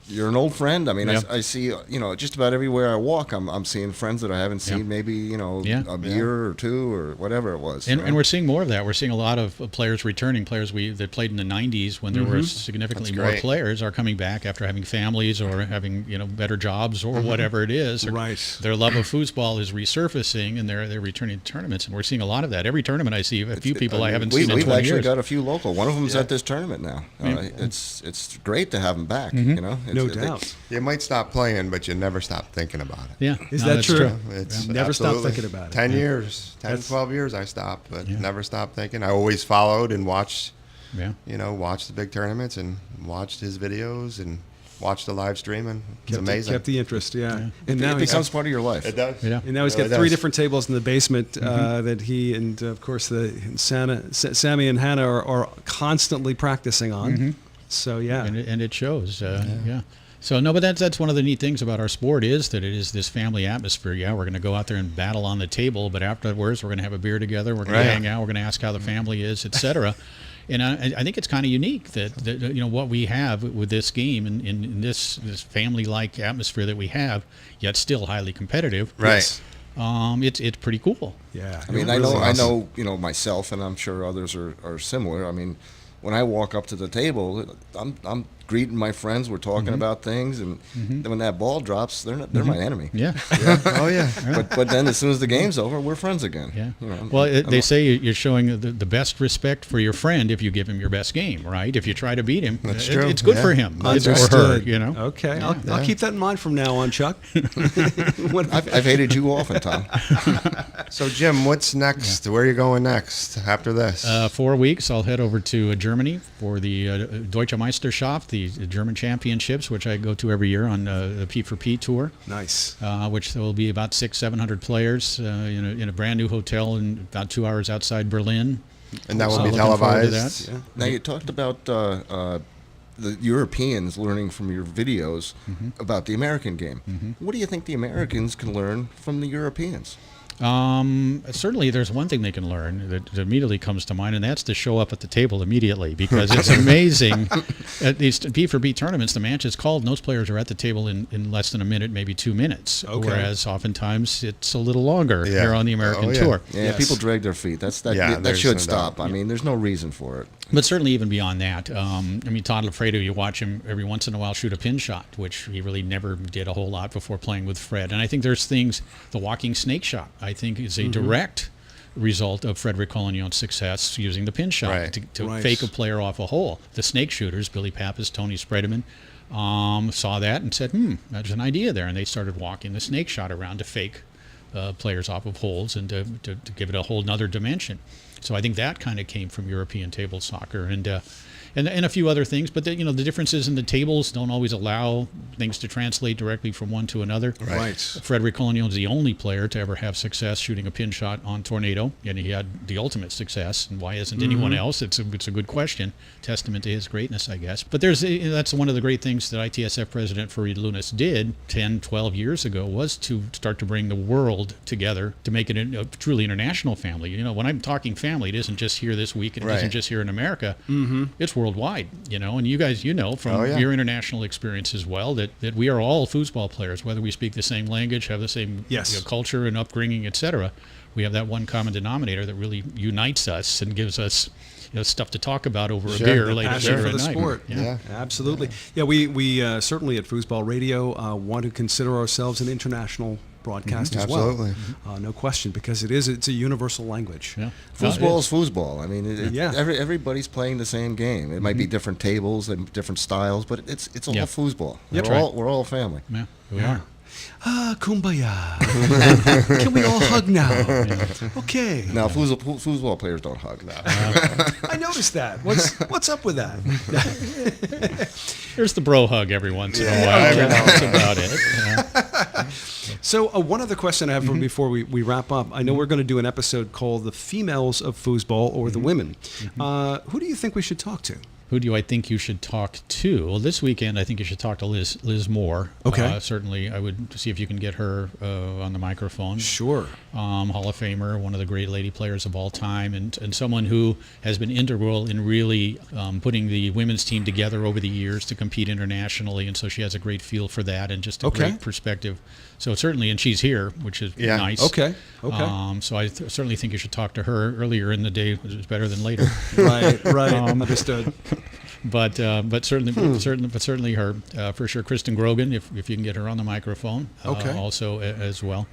you're an old friend. I mean, I see, just about everywhere I walk, I'm seeing friends that I haven't seen maybe, a year or 2 or whatever it was. And we're seeing more of that. We're seeing a lot of players returning, players that played in the 90s when there were significantly more players are coming back after having families or having, better jobs or whatever it is. Right. Their love of foosball is resurfacing, and they're returning to tournaments. And we're seeing a lot of that. Every tournament I see a few people I haven't seen in 20 years. We've actually got a few local. One of them's at this tournament now. It's great to have them back, No doubt. You might stop playing, but you never stop thinking about it. Yeah. Is that true? It's never stop thinking about it. 10 years, 10, 12 years I stopped, but never stopped thinking. I always followed and watched, watched the big tournaments and watched his videos and watched the live stream, and it's amazing. Kept the interest, And now it becomes part of your life. It does. Yeah. And now he's got 3 different tables in the basement that he and, of course, Sammy and Hannah are constantly practicing on. So, And it shows. So, no, but that's one of the neat things about our sport is that it is this family atmosphere. Yeah, we're going to go out there and battle on the table, but afterwards we're going to have a beer together. We're going to hang out. We're going to ask how the family is, etc. And I think it's kind of unique that what we have with this game and in this family-like atmosphere that we have, yet still highly competitive. Right. It's pretty cool. Yeah. I mean, I know myself, and I'm sure others are similar. I mean, when I walk up to the table, I'm greeting my friends. We're talking about things, and then when that ball drops, they're my enemy. Yeah. Oh yeah. But then as soon as the game's over, we're friends again. Yeah. You know, well, they say you're showing the best respect for your friend if you give him your best game, right? If you try to beat him, That's true. It's good for him. Understood. Or her, you know. Okay, I'll keep that in mind from now on, Chuck. I've hated you often, Tom. So Jim, what's next? Where are you going next after this? 4 weeks, I'll head over to Germany for the Deutsche Meisterschaft, the German championships, which I go to every year on the P4P tour. Nice. Which there will be about 600-700 players in a brand new hotel in about 2 hours outside Berlin. And that will be looking forward to televised. that. Yeah. Now you talked about the Europeans learning from your videos about the American game. What do you think the Americans can learn from the Europeans? Certainly there's one thing they can learn that immediately comes to mind, and that's to show up at the table immediately, because it's amazing. At these P4P tournaments, the match is called, and those players are at the table in less than a minute, maybe 2 minutes, whereas oftentimes it's a litan longer here on the American tour. Yeah, Yes. people drag their feet. That there's should no stop. doubt. I mean, there's no reason for it. But certainly even beyond that, I mean, Todd Lafredo, you watch him every once in a while shoot a pin shot, which he really never did a whole lot before playing with Fred. And I think there's things, the walking snake shot, I think is a direct result of Frederick Colignon's success using the pin shot to fake a player off a hole. The snake shooters, Billy Pappas, Tony Spredeman, saw that and said, there's an idea there. And they started walking the snake shot around to fake players off of holes and to give it a whole nother dimension. So I think that kind of came from European table soccer and a few other things. But the differences in the tables don't always allow things to translate directly from one to another. Right. Frederick Collignon is the only player to ever have success shooting a pin shot on Tornado, and he had the ultimate success. And why isn't anyone else? It's a good question. Testament to his greatness, I guess. But that's one of the great things that ITSF President Farid Lunas did 10, 12 years ago, was to start to bring the world together to make it a truly international family. You know, when I'm talking family, it isn't just here this week, and it isn't just here in America. It's worldwide, and you guys, from your international experience as well, that we are all foosball players, whether we speak the same language, have the same culture and upbringing, etc. We have that one common denominator that really unites us and gives us stuff to talk about over a beer later at night. The sport. Yeah, absolutely. Yeah, we certainly at Foosball Radio want to consider ourselves an international broadcast as well. Absolutely. No question, because it's a universal language. Yeah. Foosball is foosball. I mean, everybody's playing the same game. It might be different tables and different styles, but it's all foosball. We're all family. Yeah, we are. Kumbaya. Can we all hug now? Okay. Now, foosball players don't hug. No. I noticed that. What's up with that? There's the bro hug every once in a while. That's about it. Yeah. So one other question I have before we wrap up. I know we're going to do an episode called The Females of Foosball, or The Women. Who do you think we should talk to? Who do I think you should talk to? Well, this weekend I think you should talk to Liz Moore. Okay. Certainly, I would see if you can get her on the microphone. Sure. Hall of Famer, one of the great lady players of all time, and someone who has been integral in really putting the women's team together over the years to compete internationally, and so she has a great feel for that and just a great perspective. So certainly, and she's here, which is nice. Okay. So I certainly think you should talk to her. Earlier in the day was better than later. Right. Understood. But certainly her for sure. Kristen Grogan, if you can get her on the microphone, also as well.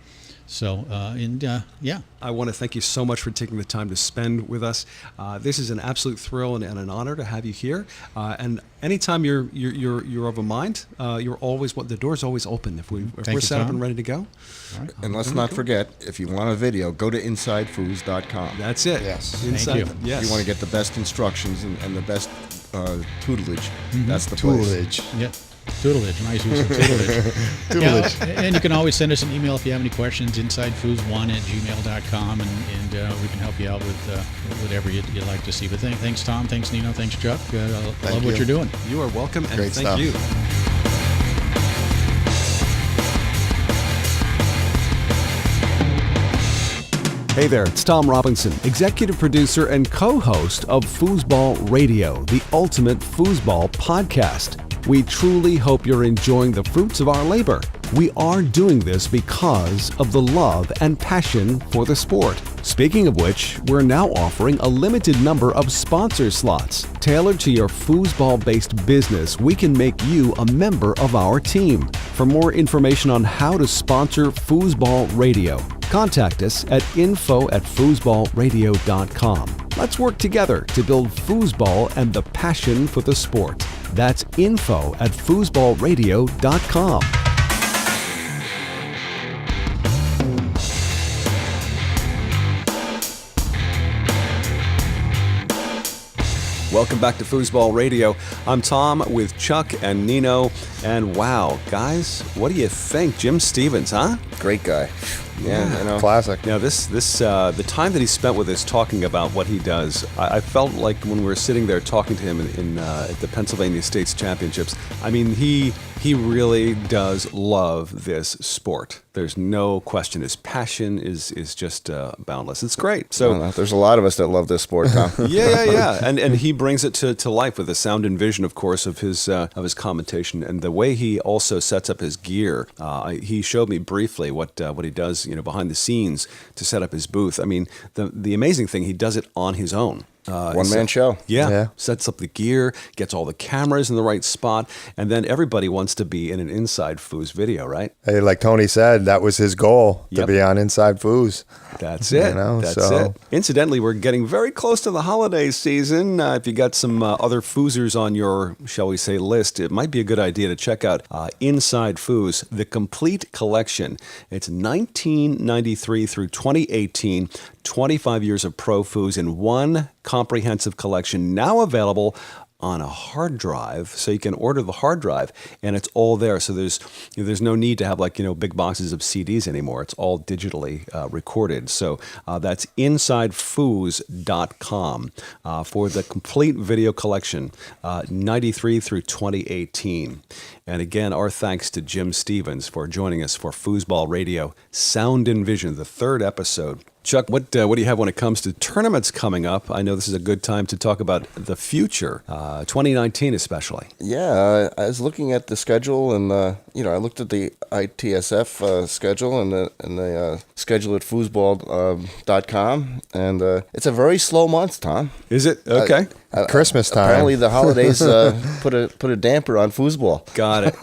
So I want to thank you so much for taking the time to spend with us. This is an absolute thrill and an honor to have you here. And anytime you're of a mind, the door's always open. If we're set up and ready to go. Right. And let's not forget, if you want a video, go to InsideFoos.com. That's it. Yes. Inside. Thank you. Yes. If you want to get the best instructions and the best tutelage, that's the Tutelage. place. Yeah. Tutelage, nice use of tutelage. Tutelage. Yeah, and you can always send us an email if you have any questions, insidefoos1@gmail.com, and we can help you out with whatever you'd like to see. But thanks, Tom. Thanks, Nino. Thanks, Chuck. I love what you're doing. You are welcome, and Great thank stuff. you. Hey there, it's Tom Robinson, executive producer and co-host of Foosball Radio, the ultimate foosball podcast. We truly hope you're enjoying the fruits of our labor. we are doing this because of the love and passion for the sport. Speaking of which, we're now offering a limited number of sponsor slots. Tailored to your foosball-based business, we can make you a member of our team. For more information on how to sponsor Foosball Radio, contact us at info@foosballradio.com. Let's work together to build foosball and the passion for the sport. That's info@foosballradio.com. Welcome back to Foosball Radio. I'm Tom with Chuck and Nino. And wow, guys, what do you think? Jim Stevens, huh? Great guy. Yeah, I know. Classic. Now, the time that he spent with us talking about what he does, I felt like when we were sitting there talking to him at the Pennsylvania States Championships, I mean, he really does love this sport. There's no question. His passion is just boundless. It's great. So there's a lot of us that love this sport, Tom. yeah. And he brings it to life with the sound and vision, of course, of his commentation and the way he also sets up his gear. He showed me briefly what he does, behind the scenes to set up his booth. I mean, the amazing thing, he does it on his own. One-man show. Yeah. Sets up the gear, gets all the cameras in the right spot, and then everybody wants to be in an Inside Foos video, right? Hey, like Tony said, that was his goal, to be on Inside Foos. That's it. That's it. Incidentally, we're getting very close to the holiday season. If you got some other foosers on your, shall we say, list, it might be a good idea to check out Inside Foos, the complete collection. It's 1993 through 2018, 25 years of pro foos in one comprehensive collection, now available on a hard drive, so you can order the hard drive and it's all there. So there's no need to have big boxes of CDs anymore. It's all digitally recorded. So that's InsideFoos.com for the complete video collection, 93 through 2018. And again, our thanks to Jim Stevens for joining us for Foosball Radio Sound and Vision, the third episode. Chuck, what do you have when it comes to tournaments coming up? I know this is a good time to talk about the future, 2019 especially. Yeah, I was looking at the schedule, and I looked at the ITSF schedule and the schedule at foosball.com, and it's a very slow month, Tom. Is it? Okay. Christmas time. Apparently, the holidays put a damper on foosball. Got it.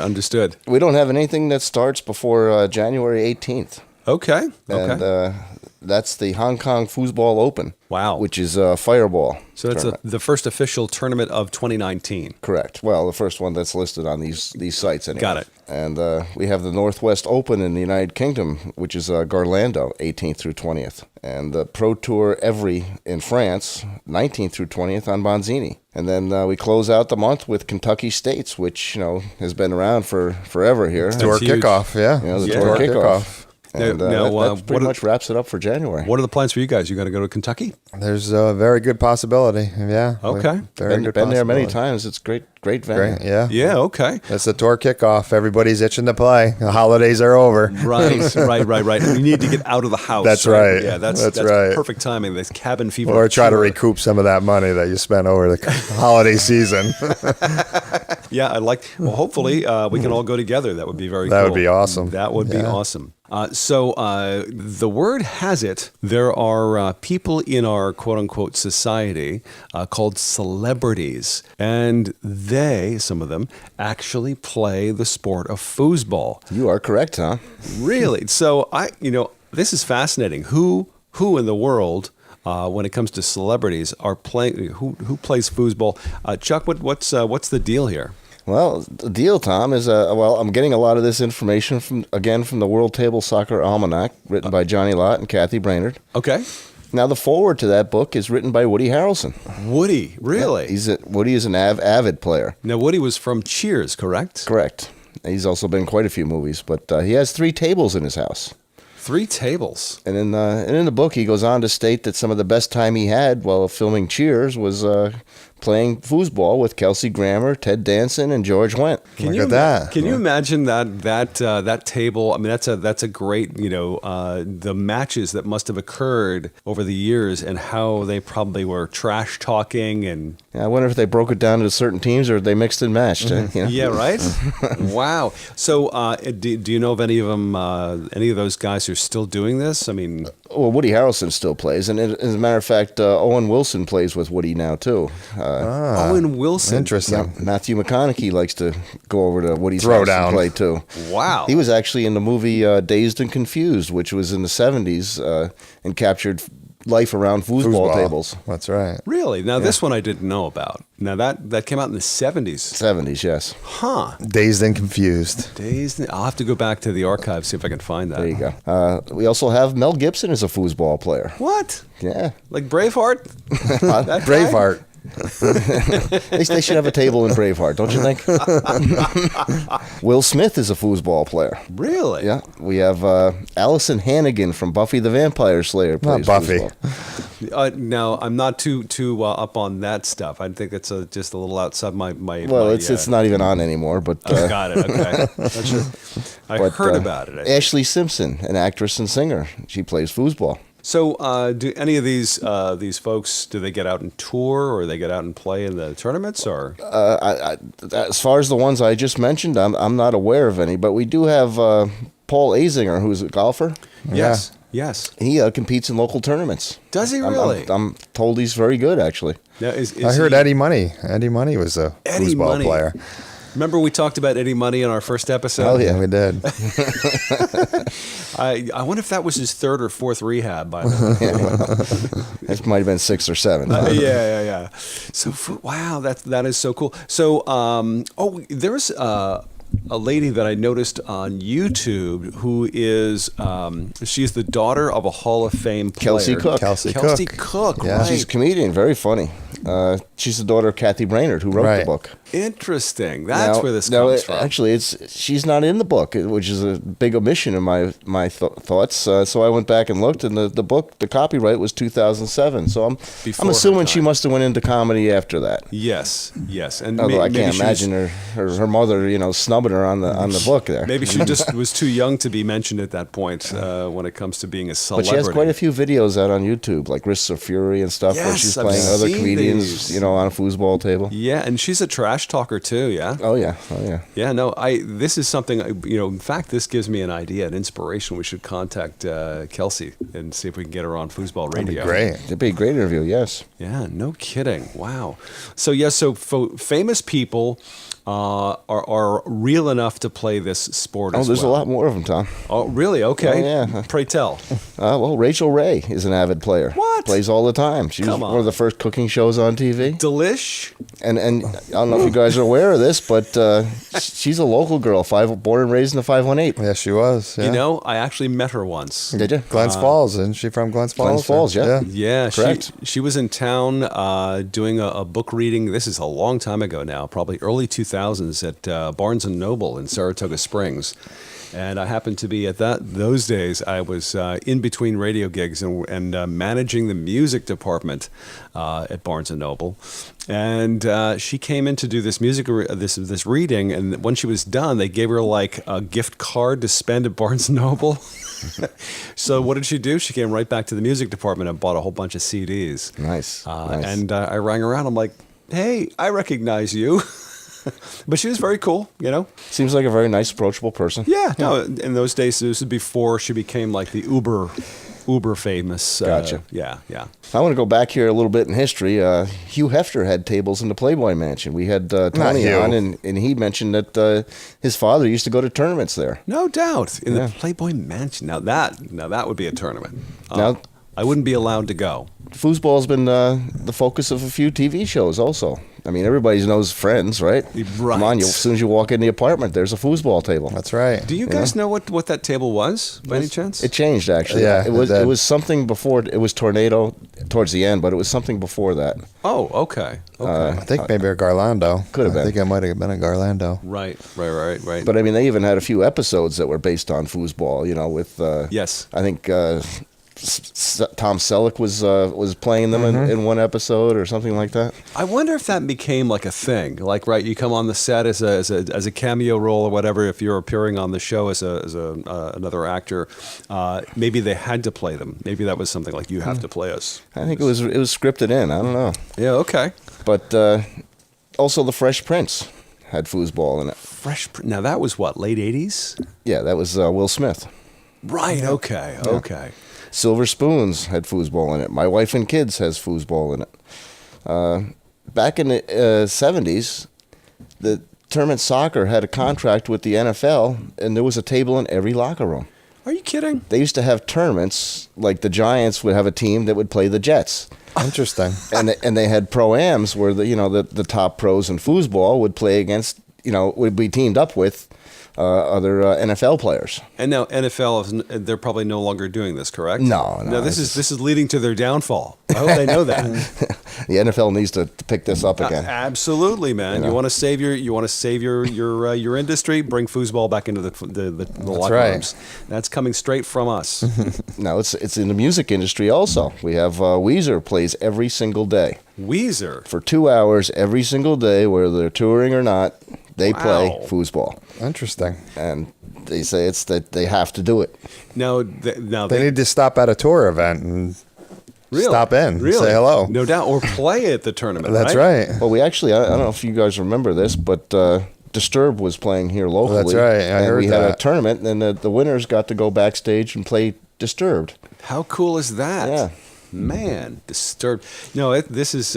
Understood. We don't have anything that starts before January 18th. Okay. And that's the Hong Kong Foosball Open. Wow. Which is Fireball. So that's the first official tournament of 2019. Correct. Well, the first one that's listed on these sites anyway. Got it. And we have the Northwest Open in the United Kingdom, which is Garlando, 18th through 20th. And the Pro Tour Evry in France, 19th through 20th on Bonzini. And then we close out the month with Kentucky States, which has been around for forever here. Tour kickoff, yeah. The tour kickoff. And that pretty much wraps it up for January. What are the plans for you guys? You got to go to Kentucky? There's a very good possibility. Yeah. Okay. Been there many times. It's great venue. Yeah. Yeah. Okay. That's the tour kickoff. Everybody's itching to play. The holidays are over. Right. You need to get out of the house. That's right. Yeah. That's right. Perfect timing. This cabin fever. Or try to recoup some of that money that you spent over the holiday season. Yeah. Well, hopefully we can all go together. That would be very cool. That would be awesome. That would be awesome. So the word has it, there are people in our quote-unquote society called celebrities, and some of them, actually play the sport of foosball. You are correct, huh? Really? So this is fascinating. Who in the world, when it comes to celebrities, are playing? Who plays foosball? Chuck, what's the deal here? Well, the deal, Tom, is I'm getting a lot of this information from the World Table Soccer Almanac, written by Johnny Lott and Kathy Brainerd. Okay. Now, the foreword to that book is written by Woody Harrelson. Woody, really? Yeah, Woody is an avid player. Now, Woody was from Cheers, correct? Correct. He's also been in quite a few movies, but he has 3 tables in his house. 3 tables. And in the book, he goes on to state that some of the best time he had while filming Cheers was playing foosball with Kelsey Grammer, Ted Danson, and George Wendt. Look at that. Can you imagine that table? I mean, that's a great, the matches that must have occurred over the years and how they probably were trash talking and. Yeah, I wonder if they broke it down into certain teams or they mixed and matched. Yeah, right. Wow. So, do you know of any of them? Any of those guys who are still doing this? I mean, well, Woody Harrelson still plays, and as a matter of fact, Owen Wilson plays with Woody now too. Owen Wilson, interesting. Yeah, Matthew McConaughey likes to go over to Woody's Throw house down. and play too. Wow. He was actually in the movie Dazed and Confused, which was in the 70s and captured life around foosball tables. That's right. Really? Now, this one I didn't know about. Now, that came out in the 70s. 70s, yes. Huh. Dazed and Confused. I'll have to go back to the archives, see if I can find that. There you go. We also have Mel Gibson as a foosball player. What? Yeah. Like Braveheart? That guy? Braveheart. They should have a table in Braveheart, don't you think? Will Smith is a foosball player. Really? Yeah. We have Allison Hannigan from Buffy the Vampire Slayer plays Not Buffy. foosball. No, I'm not too up on that stuff. I think it's just a little outside my. Well, it's not even on anymore, but. Got it. Okay. That's true. I heard about it. Ashley Simpson, an actress and singer, she plays foosball. So, do any of these folks, do they get out and tour, or they get out and play in the tournaments, or? As far as the ones I just mentioned, I'm not aware of any, but we do have Paul Azinger, who's a golfer. Yes. Yes. He competes in local tournaments. Does he really? I'm told he's very good, actually. Now, I heard Eddie Money. Eddie Money was a foosball player. Remember we talked about Eddie Money in our first episode? Oh, yeah, we did. I wonder if that was his third or fourth rehab by the way. It might have been 6 or 7. Yeah. So, wow, that is so cool. So, there's a lady that I noticed on YouTube who is, she's the daughter of a Hall of Fame player. Kelsey Cook. Kelsey Cook, Yeah. right. She's a comedian, very funny. She's the daughter of Kathy Brainerd, who wrote the book. Interesting. That's where this comes from. Actually, she's not in the book, which is a big omission in my thoughts. So I went back and looked, and the book, the copyright was 2007. So I'm assuming she must have went into comedy after that. Yes. And although I can't imagine her mother, snubbing her on the book there. Maybe she just was too young to be mentioned at that point when it comes to being a celebrity. But she has quite a few videos out on YouTube, like Risks of Fury and stuff, where she's playing other comedians, on a foosball table. Yeah, and she's a trash talker too, yeah? Oh, yeah. Yeah, no, this is something, in fact, this gives me an idea, an inspiration. We should contact Kelsey and see if we can get her on Foosball Radio. It'd be a great interview, yes. Yeah, no kidding. Wow. So famous people are real enough to play this sport as well. Oh, there's a lot more of them, Tom. Oh, really? Okay. Oh, yeah. Pray tell. Well, Rachel Ray is an avid player. What? Plays all the time. She was one of the first cooking shows on TV. Delish. And I don't know if you guys are aware of this, but she's a local girl, born and raised in the 518. Yeah, she was. Yeah. I actually met her once. Did you? Glens Falls, isn't she from Glens Falls? Glens Falls, yeah. Yeah, correct. She was in town doing a book reading. This is a long time ago now, probably early 2000s at Barnes & Noble in Saratoga Springs. And I happened to be at those days. I was in between radio gigs and managing the music department at Barnes & Noble. And she came in to do this this reading. And when she was done, they gave her like a gift card to spend at Barnes & Noble. So what did she do? She came right back to the music department and bought a whole bunch of CDs. Nice. And I rang around. I'm like, hey, I recognize you. But she was very cool, Seems like a very nice, approachable person. Yeah. No, in those days, this was before she became like the uber famous. Gotcha. Yeah. I want to go back here a little bit in history. Hugh Hefner had tables in the Playboy Mansion. We had Tony on, and he mentioned that his father used to go to tournaments there. No doubt. In the Playboy Mansion. Now that would be a tournament. Now I wouldn't be allowed to go. Foosball's been the focus of a few TV shows also. I mean, everybody knows Friends, right? Right. Come on, as soon as you walk in the apartment, there's a foosball table. That's right. Do you guys know what that table was, by any chance? It changed, actually. Yeah, it was something before. It was Tornado towards the end, but it was something before that. Oh, okay. I think maybe a Garlando. Could have been. I think it might have been a Garlando. Right. But I mean, they even had a few episodes that were based on foosball, with... yes. I think... Tom Selleck was playing them in one episode or something like that. I wonder if that became like a thing. Like, right, you come on the set as a cameo role or whatever. If you're appearing on the show as another actor, maybe they had to play them. Maybe that was something like, you have to play us. I think it was scripted in. I don't know. Yeah. Okay. But also the Fresh Prince had foosball in it. Now that was what, late 80s? Yeah, that was Will Smith. Right. Okay. Yeah. Okay. Silver Spoons had foosball in it. My Wife and Kids has foosball in it. Back in the 70s, the tournament soccer had a contract with the NFL, and there was a table in every locker room. Are you kidding? They used to have tournaments, like the Giants would have a team that would play the Jets. Interesting. And they had pro-ams where the top pros in foosball would play against, would be teamed up with other NFL players. And now NFL, they're probably no longer doing this, correct? No. This is leading to their downfall. I hope they know that. The NFL needs to pick this up again. Absolutely, man. You want to save your industry? Bring foosball back into the locker rooms. That's coming straight from us. Now it's in the music industry also. We have Weezer plays every single day. Weezer for 2 hours every single day, whether they're touring or not. They play foosball. Interesting. And they say it's that they have to do it. Now they need to stop at a tour event and stop in, say hello. No doubt, or play at the tournament. That's right. Well, we actually, I don't know if you guys remember this, but Disturbed was playing here locally. That's right. I heard we that. had a tournament, and the winners got to go backstage and play Disturbed. How cool is that? Yeah. Man, Disturbed. No, this is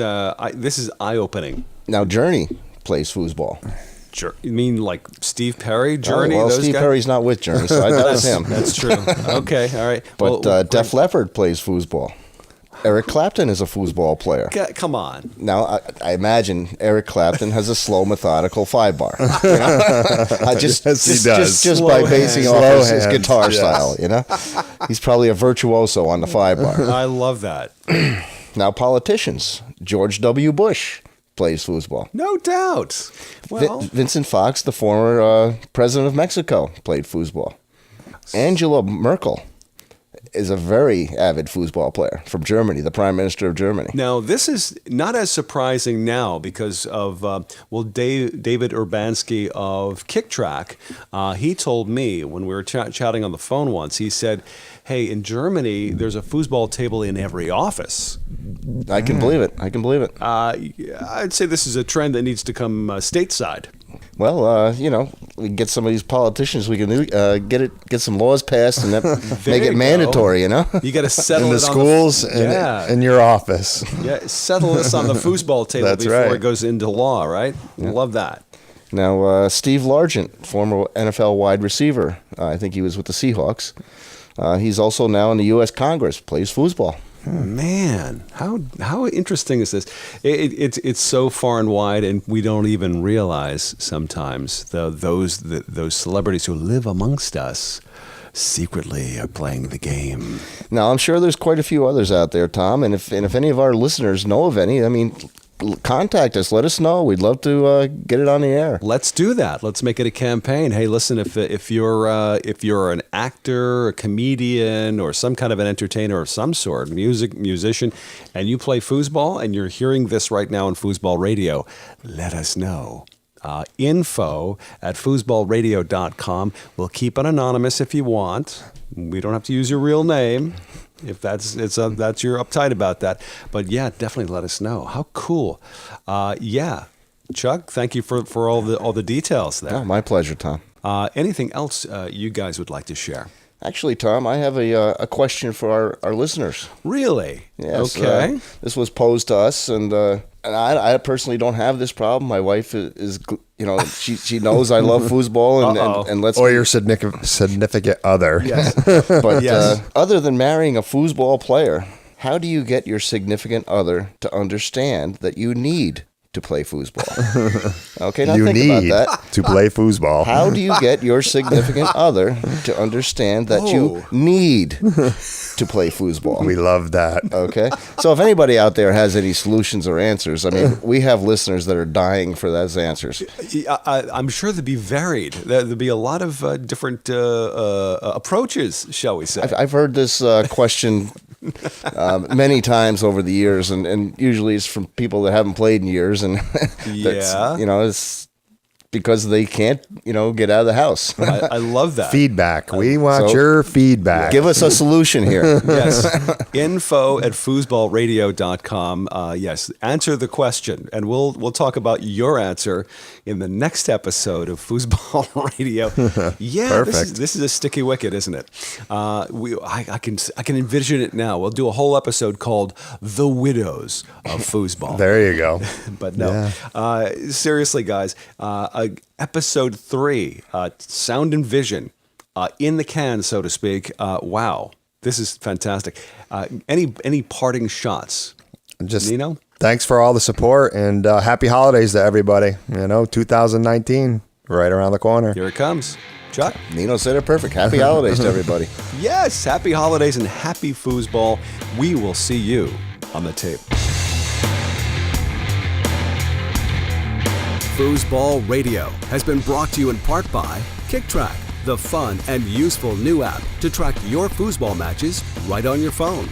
eye-opening. Now Journey plays foosball. You mean like Steve Perry, Journey? Well, those Steve guys? Perry's not with Journey, so that's him. That's true. Okay, all right. But Def Leppard plays foosball. Eric Clapton is a foosball player. Come on. Now, I imagine Eric Clapton has a slow, methodical 5-bar. Just by basing off his guitar style, He's probably a virtuoso on the 5-bar. I love that. Now, politicians. George W. Bush plays foosball. No doubt. Well, Vincent Fox, the former president of Mexico, played foosball. Angela Merkel is a very avid foosball player from Germany, the Prime Minister of Germany. Now, this is not as surprising now because of, David Urbanski of Kick Track. He told me when we were chatting on the phone once, he said, hey, in Germany, there's a foosball table in every office. I can believe it. I'd say this is a trend that needs to come stateside. Well, we can get some of these politicians. We can get some laws passed and make it mandatory. You got to settle in the schools and in your office. Yeah, settle this on the foosball table before it goes into law. Right? Yeah. Love that. Now, Steve Largent, former NFL wide receiver, I think he was with the Seahawks. He's also now in the U.S. Congress. Plays foosball. Man, how interesting is this? It's so far and wide, and we don't even realize sometimes those celebrities who live amongst us secretly are playing the game. Now, I'm sure there's quite a few others out there, Tom, and if any of our listeners know of any, contact us. Let us know. We'd love to get it on the air. Let's do that. Let's make it a campaign. Hey, listen, if you're an actor, a comedian, or some kind of an entertainer of some sort, musician, and you play foosball, and you're hearing this right now on Foosball Radio, let us know. info@foosballradio.com. We'll keep it anonymous if you want. We don't have to use your real name. If that's you're uptight about that, but yeah, definitely let us know. How cool! Chuck, thank you for all the details there. Oh, my pleasure, Tom. Anything else you guys would like to share? Actually, Tom, I have a question for our listeners. Really? Yes. Okay. This was posed to us, and I personally don't have this problem. My wife is she knows I love foosball and lets your significant other. Yes. But other than marrying a foosball player, how do you get your significant other to understand that you need to play foosball. Okay, now you think need about that. to play foosball. How do you get your significant other to understand that you need to play foosball? We love that. Okay, so if anybody out there has any solutions or answers, I mean, we have listeners that are dying for those answers. I'm sure they'd be varied. There'd be a lot of different approaches, shall we say. I've heard this question many times over the years, and usually it's from people that haven't played in years, and it's because they can't, get out of the house. I love that. Feedback. We want your feedback. Give us a solution here. Yes. info@foosballradio.com. Yes. Answer the question, and we'll talk about your answer in the next episode of Foosball Radio. Yeah. Perfect. This is a sticky wicket, isn't it? I can envision it now. We'll do a whole episode called "The Widows of Foosball." There you go. But no. Seriously, guys. Episode 3, Sound and Vision, in the can, so to speak. Wow, this is fantastic. Any parting shots? Just Nino? Thanks for all the support, and happy holidays to everybody. 2019, right around the corner. Here it comes. Chuck? Nino said it perfect. Happy holidays to everybody. Yes, happy holidays and happy foosball. We will see you on the tape. Foosball Radio has been brought to you in part by KickTrack, the fun and useful new app to track your foosball matches right on your phone.